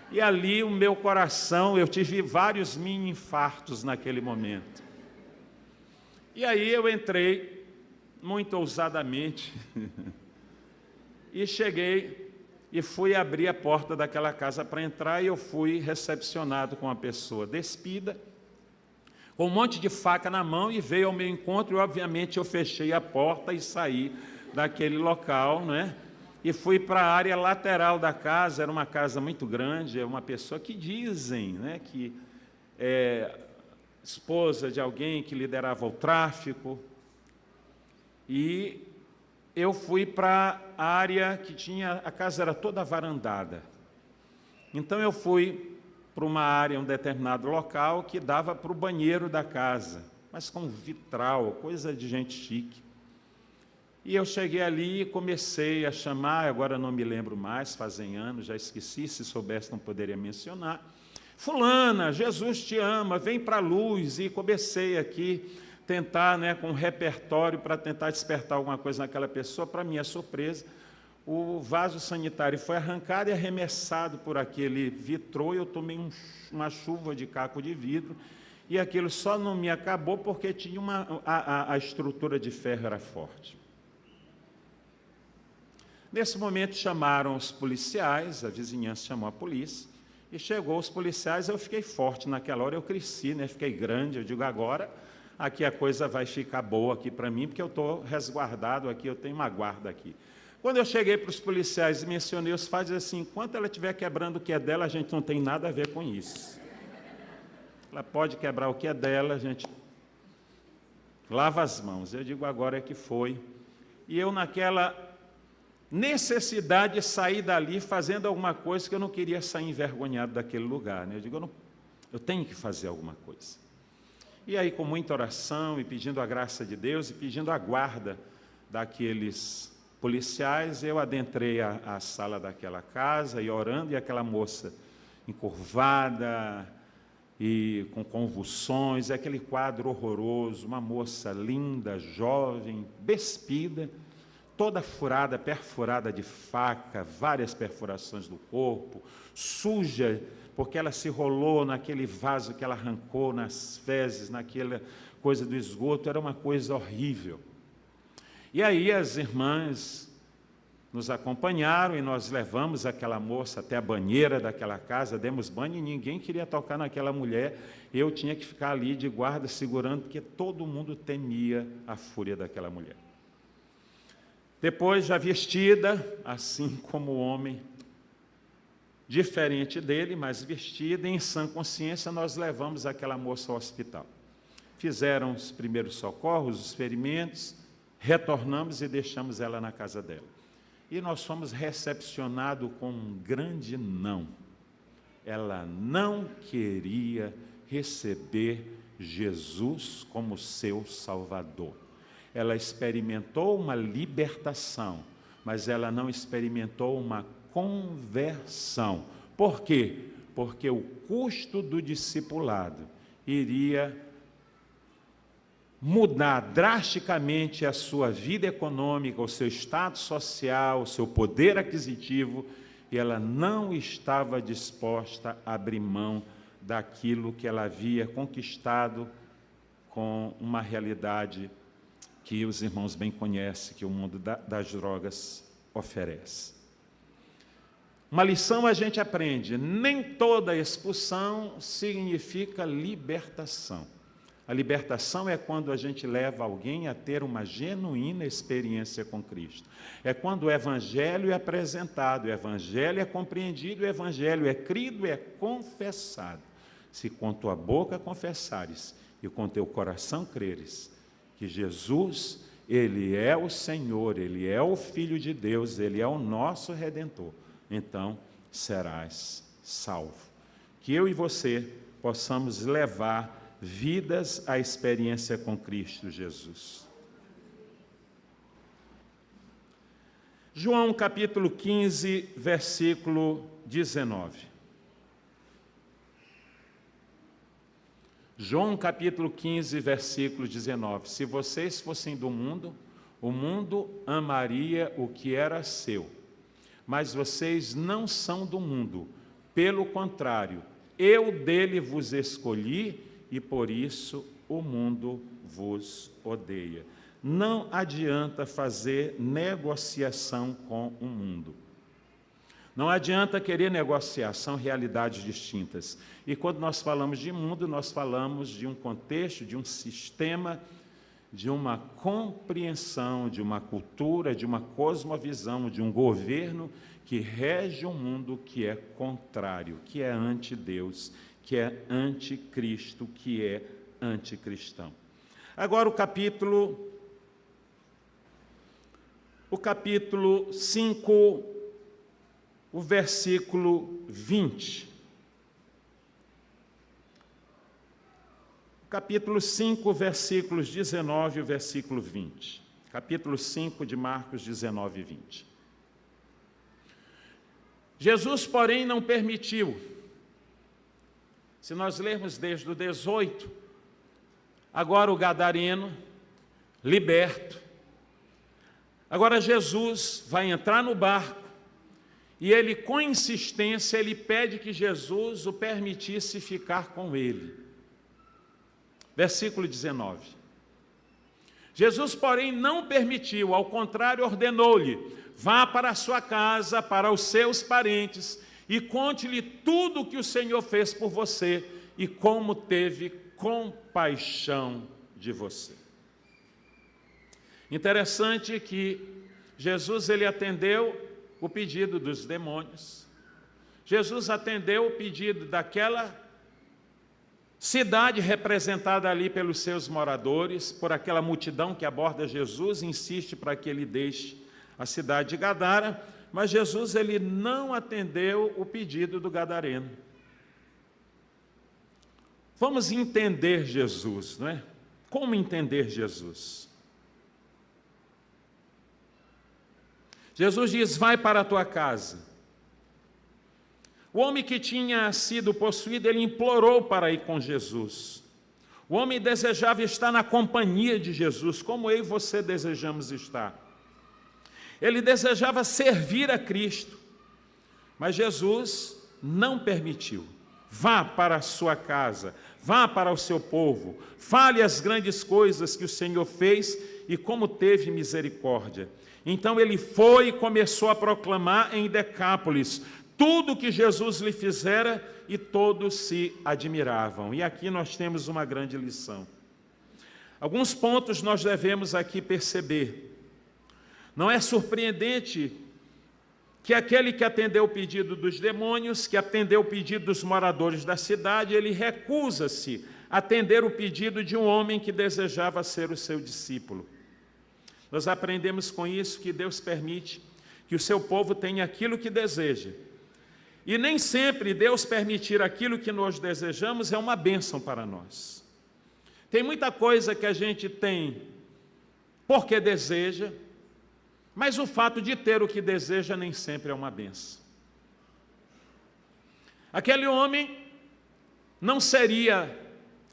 E ali o meu coração, eu tive vários mini infartos naquele momento. E aí eu entrei, muito ousadamente, e cheguei e fui abrir a porta daquela casa para entrar, e eu fui recepcionado com uma pessoa despida, com um monte de faca na mão, e veio ao meu encontro, e obviamente eu fechei a porta e saí daquele local, né? E fui para a área lateral da casa. Era uma casa muito grande, é uma pessoa que dizem, né, que é esposa de alguém que liderava o tráfico. E eu fui para a área que tinha, a casa era toda varandada. Então eu fui para uma área, um determinado local, que dava para o banheiro da casa, mas com vitral, coisa de gente chique. E eu cheguei ali e comecei a chamar, agora não me lembro mais, fazem anos, já esqueci, se soubesse não poderia mencionar. Fulana, Jesus te ama, vem para a luz. E comecei aqui tentar, né, com um repertório para tentar despertar alguma coisa naquela pessoa. Para minha surpresa, o vaso sanitário foi arrancado e arremessado por aquele vitrô, e eu tomei uma chuva de caco de vidro, e aquilo só não me acabou porque tinha a estrutura de ferro era forte. Nesse momento chamaram os policiais, a vizinhança chamou a polícia, e chegou os policiais. Eu fiquei forte naquela hora, eu cresci, né? Fiquei grande. Eu digo: agora aqui a coisa vai ficar boa aqui para mim, porque eu estou resguardado aqui, eu tenho uma guarda aqui. Quando eu cheguei para os policiais e mencionei os fatos, assim: enquanto ela estiver quebrando o que é dela, a gente não tem nada a ver com isso. Ela pode quebrar o que é dela, a gente lava as mãos. Eu digo: agora é que foi. E eu, naquela necessidade de sair dali fazendo alguma coisa, que eu não queria sair envergonhado daquele lugar, né? Eu digo: eu tenho que fazer alguma coisa. E aí, com muita oração e pedindo a graça de Deus e pedindo a guarda daqueles policiais, eu adentrei a sala daquela casa e orando, e aquela moça encurvada, e com convulsões, aquele quadro horroroso, uma moça linda, jovem, despida, toda furada, perfurada de faca, várias perfurações do corpo, suja, porque ela se rolou naquele vaso que ela arrancou, nas fezes, naquela coisa do esgoto, era uma coisa horrível. E aí as irmãs nos acompanharam e nós levamos aquela moça até a banheira daquela casa, demos banho e ninguém queria tocar naquela mulher. Eu tinha que ficar ali de guarda segurando, porque todo mundo temia a fúria daquela mulher. Depois, já vestida, assim como o homem, diferente dele, mas vestida, em sã consciência, nós levamos aquela moça ao hospital. Fizeram os primeiros socorros, os ferimentos, retornamos e deixamos ela na casa dela. E nós fomos recepcionados com um grande não. Ela não queria receber Jesus como seu Salvador. Ela experimentou uma libertação, mas ela não experimentou uma conversão. Por quê? Porque o custo do discipulado iria mudar drasticamente a sua vida econômica, o seu status social, o seu poder aquisitivo, e ela não estava disposta a abrir mão daquilo que ela havia conquistado com uma realidade que os irmãos bem conhecem, que o mundo das drogas oferece. Uma lição a gente aprende: nem toda expulsão significa libertação. A libertação é quando a gente leva alguém a ter uma genuína experiência com Cristo. É quando o Evangelho é apresentado, o Evangelho é compreendido, o Evangelho é crido, é confessado. Se com tua boca confessares e com teu coração creres que Jesus, Ele é o Senhor, Ele é o Filho de Deus, Ele é o nosso Redentor, então serás salvo. Que eu e você possamos levar vidas à experiência com Cristo Jesus. João capítulo 15, versículo 19. João capítulo 15, versículo 19. Se vocês fossem do mundo, o mundo amaria o que era seu. Mas vocês não são do mundo. Pelo contrário, eu dele vos escolhi e por isso o mundo vos odeia. Não adianta fazer negociação com o mundo. Não adianta querer negociar, são realidades distintas. E quando nós falamos de mundo, nós falamos de um contexto, de um sistema, de uma compreensão, de uma cultura, de uma cosmovisão, de um governo que rege um mundo que é contrário, que é anti-Deus, que é anticristo, que é anticristão. Agora o capítulo 5, o versículo 20. Capítulo 5, versículos 19 e o versículo 20. Capítulo 5 de Marcos, 19 e 20. Jesus, porém, não permitiu. Se nós lermos desde o 18, agora o gadareno, liberto. Agora Jesus vai entrar no barco e ele, com insistência, ele pede que Jesus o permitisse ficar com ele. Versículo 19. Jesus, porém, não permitiu, ao contrário, ordenou-lhe: vá para a sua casa, para os seus parentes, e conte-lhe tudo o que o Senhor fez por você e como teve compaixão de você. Interessante que Jesus, ele atendeu o pedido dos demônios. Jesus atendeu o pedido daquela cidade representada ali pelos seus moradores, por aquela multidão que aborda Jesus, insiste para que ele deixe a cidade de Gadara, mas Jesus, ele não atendeu o pedido do gadareno. Vamos entender Jesus, não é? Como entender Jesus? Jesus diz: vai para a tua casa. O homem que tinha sido possuído, ele implorou para ir com Jesus. O homem desejava estar na companhia de Jesus, como eu e você desejamos estar. Ele desejava servir a Cristo, mas Jesus não permitiu. Vá para a sua casa, vá para o seu povo, fale as grandes coisas que o Senhor fez e como teve misericórdia. Então ele foi e começou a proclamar em Decápolis tudo o que Jesus lhe fizera, e todos se admiravam. E aqui nós temos uma grande lição. Alguns pontos nós devemos aqui perceber. Não é surpreendente que aquele que atendeu o pedido dos demônios, que atendeu o pedido dos moradores da cidade, ele recusa-se a atender o pedido de um homem que desejava ser o seu discípulo. Nós aprendemos com isso que Deus permite que o seu povo tenha aquilo que deseja. E nem sempre Deus permitir aquilo que nós desejamos é uma bênção para nós. Tem muita coisa que a gente tem porque deseja, mas o fato de ter o que deseja nem sempre é uma bênção. Aquele homem não seria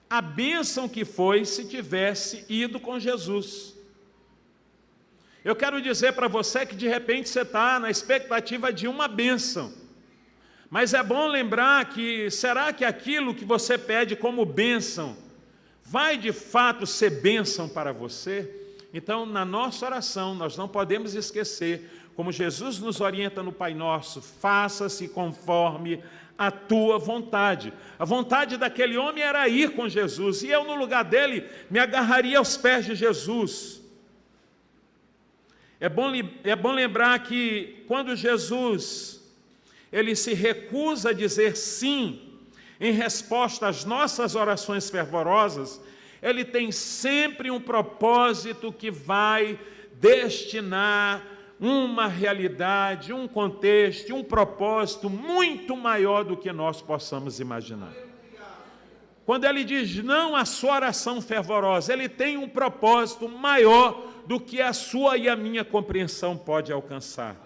a bênção que foi se tivesse ido com Jesus. Eu quero dizer para você que de repente você está na expectativa de uma bênção. Mas é bom lembrar que, será que aquilo que você pede como bênção vai de fato ser bênção para você? Então, na nossa oração, nós não podemos esquecer, como Jesus nos orienta no Pai Nosso, faça-se conforme a tua vontade. A vontade daquele homem era ir com Jesus, e eu no lugar dele me agarraria aos pés de Jesus. É bom lembrar que quando Jesus ele se recusa a dizer sim em resposta às nossas orações fervorosas, ele tem sempre um propósito que vai destinar uma realidade, um contexto, um propósito muito maior do que nós possamos imaginar. Quando ele diz não à sua oração fervorosa, ele tem um propósito maior do que a sua e a minha compreensão pode alcançar.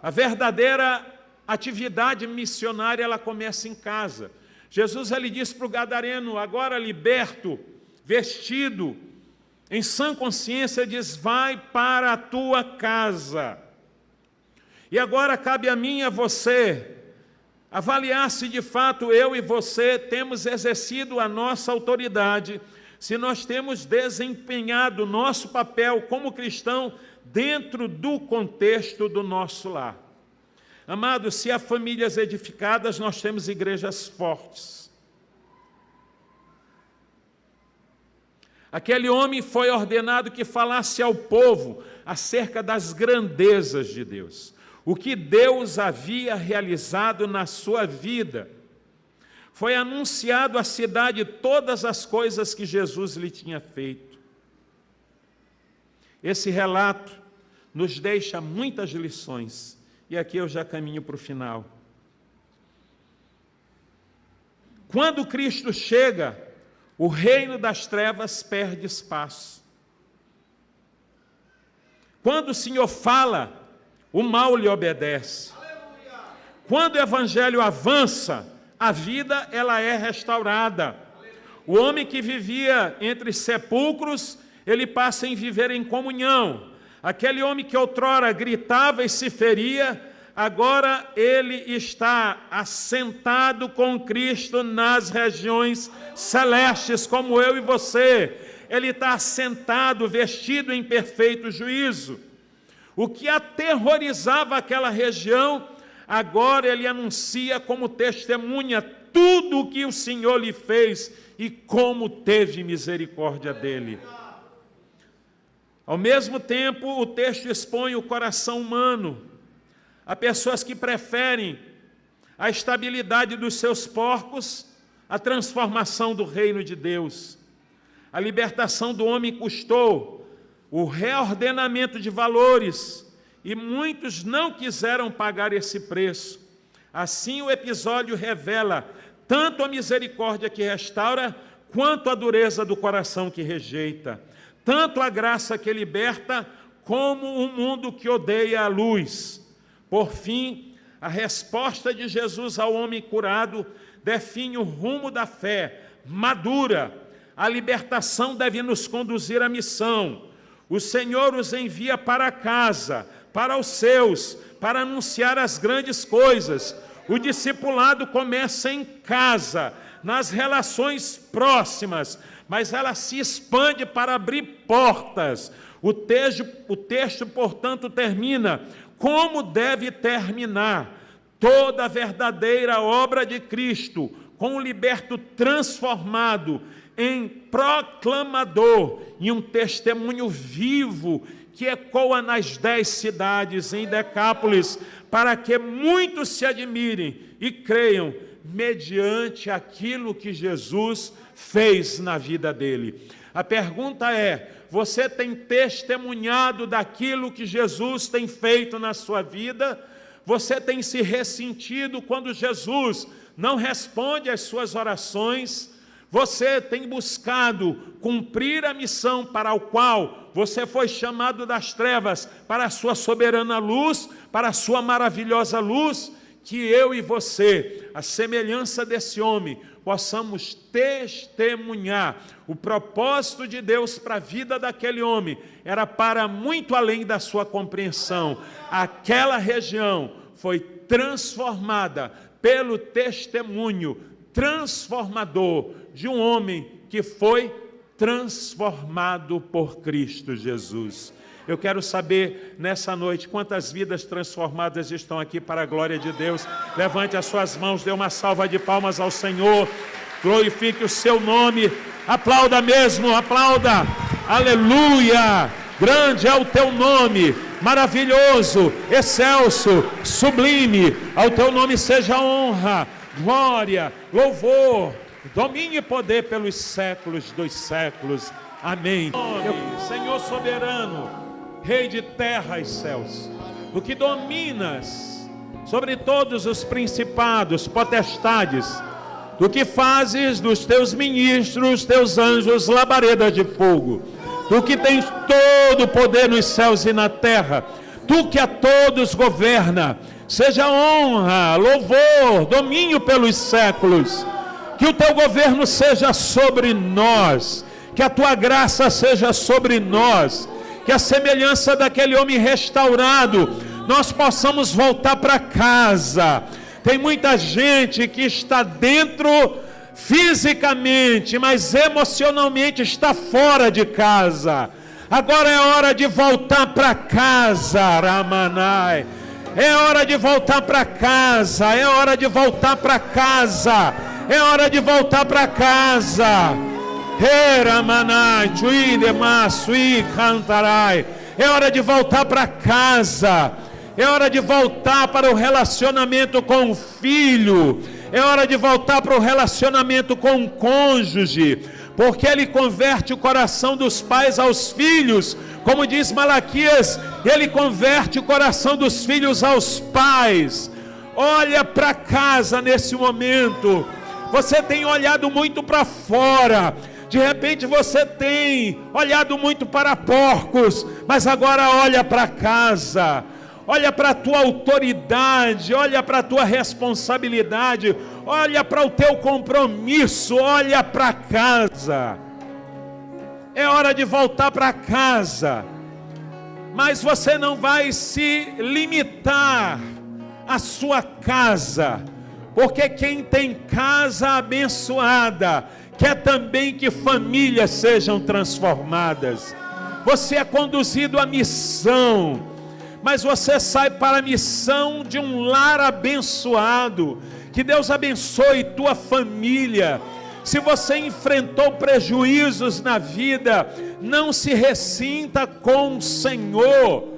A verdadeira atividade missionária, ela começa em casa. Jesus, ele disse para o gadareno, agora liberto, vestido, em sã consciência, diz, vai para a tua casa. E agora cabe a mim e a você avaliar se de fato eu e você temos exercido a nossa autoridade, se nós temos desempenhado o nosso papel como cristão dentro do contexto do nosso lar. Amados, se há famílias edificadas, nós temos igrejas fortes. Aquele homem foi ordenado que falasse ao povo acerca das grandezas de Deus, o que Deus havia realizado na sua vida. Foi anunciado à cidade todas as coisas que Jesus lhe tinha feito. Esse relato nos deixa muitas lições. E aqui eu já caminho para o final. Quando Cristo chega, o reino das trevas perde espaço. Quando o Senhor fala, o mal lhe obedece. Quando o Evangelho avança, a vida ela é restaurada. O homem que vivia entre sepulcros, ele passa a viver em comunhão. Aquele homem que outrora gritava e se feria, agora ele está assentado com Cristo nas regiões celestes, como eu e você. Ele está assentado, vestido em perfeito juízo. O que aterrorizava aquela região, agora ele anuncia como testemunha tudo o que o Senhor lhe fez e como teve misericórdia dele. Ao mesmo tempo, o texto expõe o coração humano. Há pessoas que preferem a estabilidade dos seus porcos à transformação do reino de Deus. A libertação do homem custou o reordenamento de valores e muitos não quiseram pagar esse preço. Assim, o episódio revela tanto a misericórdia que restaura, quanto a dureza do coração que rejeita. Tanto a graça que liberta, como um mundo que odeia a luz. Por fim, A resposta de Jesus ao homem curado define o rumo da fé madura. A libertação deve nos conduzir à missão. O Senhor os envia para casa, para os seus, para anunciar as grandes coisas. O discipulado começa em casa, nas relações próximas, mas ela se expande para abrir portas. O texto, portanto, termina como deve terminar toda a verdadeira obra de Cristo, com o liberto transformado em proclamador e um testemunho vivo que ecoa nas 10 cidades em Decápolis, para que muitos se admirem e creiam mediante aquilo que Jesus fez na vida dele. A pergunta é: você tem testemunhado daquilo que Jesus tem feito na sua vida? Você tem se ressentido quando Jesus não responde às suas orações? Você tem buscado cumprir a missão para a qual você foi chamado das trevas para a sua soberana luz, para a sua maravilhosa luz? Que eu e você, a semelhança desse homem, possamos testemunhar. O propósito de Deus para a vida daquele homem era para muito além da sua compreensão. Aquela região foi transformada pelo testemunho transformador de um homem que foi transformado por Cristo Jesus. Eu quero saber nessa noite quantas vidas transformadas estão aqui para a glória de Deus. Levante as suas mãos, dê uma salva de palmas ao Senhor, glorifique o seu nome, aplauda mesmo, aplauda, aleluia, grande é o teu nome, maravilhoso, excelso, sublime, ao teu nome seja honra, glória, louvor, domínio e poder pelos séculos dos séculos, amém. Senhor soberano, Rei de terra e céus, o que dominas sobre todos os principados, potestades, do que fazes dos teus ministros, teus anjos, labaredas de fogo, tu que tens todo o poder nos céus e na terra, tu que a todos governa, seja honra, louvor, domínio pelos séculos, que o teu governo seja sobre nós, que a tua graça seja sobre nós, que a semelhança daquele homem restaurado, nós possamos voltar para casa. Tem muita gente que está dentro fisicamente, mas emocionalmente está fora de casa. Agora é hora de voltar para casa, Ramanai. É hora de voltar para casa, é hora de voltar para casa, é hora de voltar para casa. É hora de voltar para casa, é hora de voltar para o relacionamento com o filho, é hora de voltar para o relacionamento com o cônjuge, porque ele converte o coração dos pais aos filhos, como diz Malaquias, ele converte o coração dos filhos aos pais. Olha para casa nesse momento, você tem olhado muito para fora, de repente você tem olhado muito para porcos, mas agora olha para casa, olha para a tua autoridade, olha para a tua responsabilidade, olha para o teu compromisso, olha para casa. É hora de voltar para casa, mas você não vai se limitar à sua casa, porque quem tem casa abençoada, quer também que famílias sejam transformadas. Você é conduzido à missão, mas você sai para a missão de um lar abençoado. Que Deus abençoe tua família. Se você enfrentou prejuízos na vida, não se ressinta com o Senhor,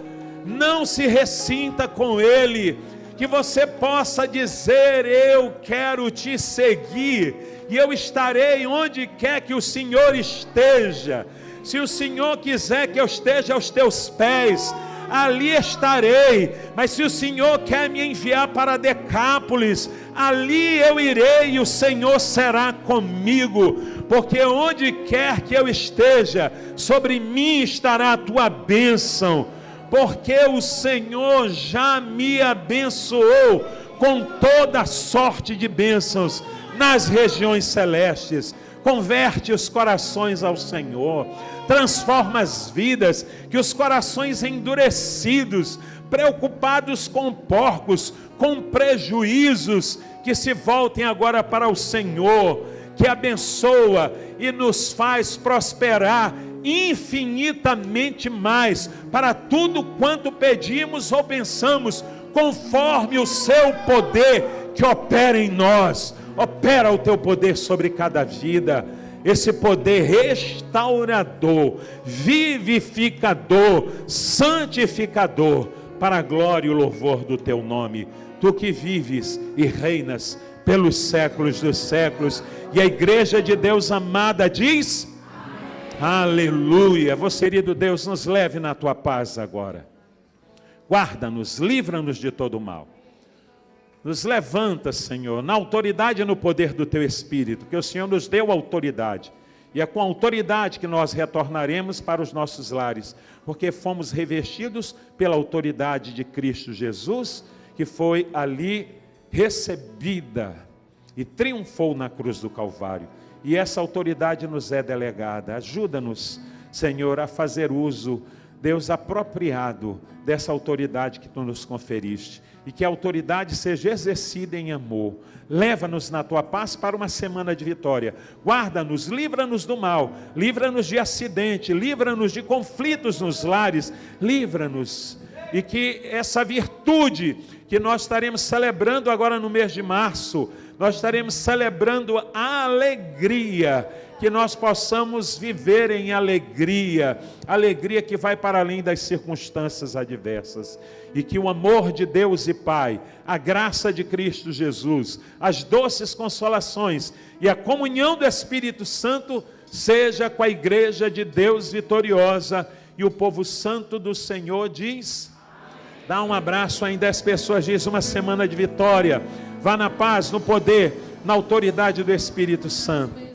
não se ressinta com Ele. Que você possa dizer: eu quero te seguir, e eu estarei onde quer que o Senhor esteja. Se o Senhor quiser que eu esteja aos teus pés, ali estarei. Mas se o Senhor quer me enviar para Decápolis, ali eu irei, e o Senhor será comigo, porque onde quer que eu esteja, sobre mim estará a tua bênção. porque o Senhor já me abençoou com toda sorte de bênçãos nas regiões celestes. Converte os corações ao Senhor, transforma as vidas, que os corações endurecidos, preocupados com porcos, com prejuízos, que se voltem agora para o Senhor, que abençoa e nos faz prosperar infinitamente mais, para tudo quanto pedimos ou pensamos, conforme o seu poder que opera em nós. Opera o teu poder sobre cada vida, esse poder restaurador, vivificador, santificador, para a glória e o louvor do teu nome. Tu que vives e reinas pelos séculos dos séculos. E a igreja de Deus amada diz: amém. Aleluia. Você, querido Deus, nos leve na tua paz agora. Guarda-nos, livra-nos de todo o mal. Nos levanta, Senhor, na autoridade e no poder do teu Espírito, que o Senhor nos deu autoridade. E é com autoridade que nós retornaremos para os nossos lares, porque fomos revestidos pela autoridade de Cristo Jesus, que foi ali recebida e triunfou na cruz do Calvário. E essa autoridade nos é delegada. Ajuda-nos, Senhor, a fazer uso, Deus, apropriado dessa autoridade que tu nos conferiste. E que a autoridade seja exercida em amor. Leva-nos na tua paz para uma semana de vitória. Guarda-nos, livra-nos do mal, livra-nos de acidente, livra-nos de conflitos nos lares, livra-nos. E que essa virtude que nós estaremos celebrando agora no mês de março, nós estaremos celebrando a alegria, que nós possamos viver em alegria, alegria que vai para além das circunstâncias adversas, e que o amor de Deus e Pai, a graça de Cristo Jesus, as doces consolações e a comunhão do Espírito Santo seja com a igreja de Deus vitoriosa. E o povo santo do Senhor diz: dá um abraço em 10 pessoas, diz: uma semana de vitória. Vá na paz, no poder, na autoridade do Espírito Santo.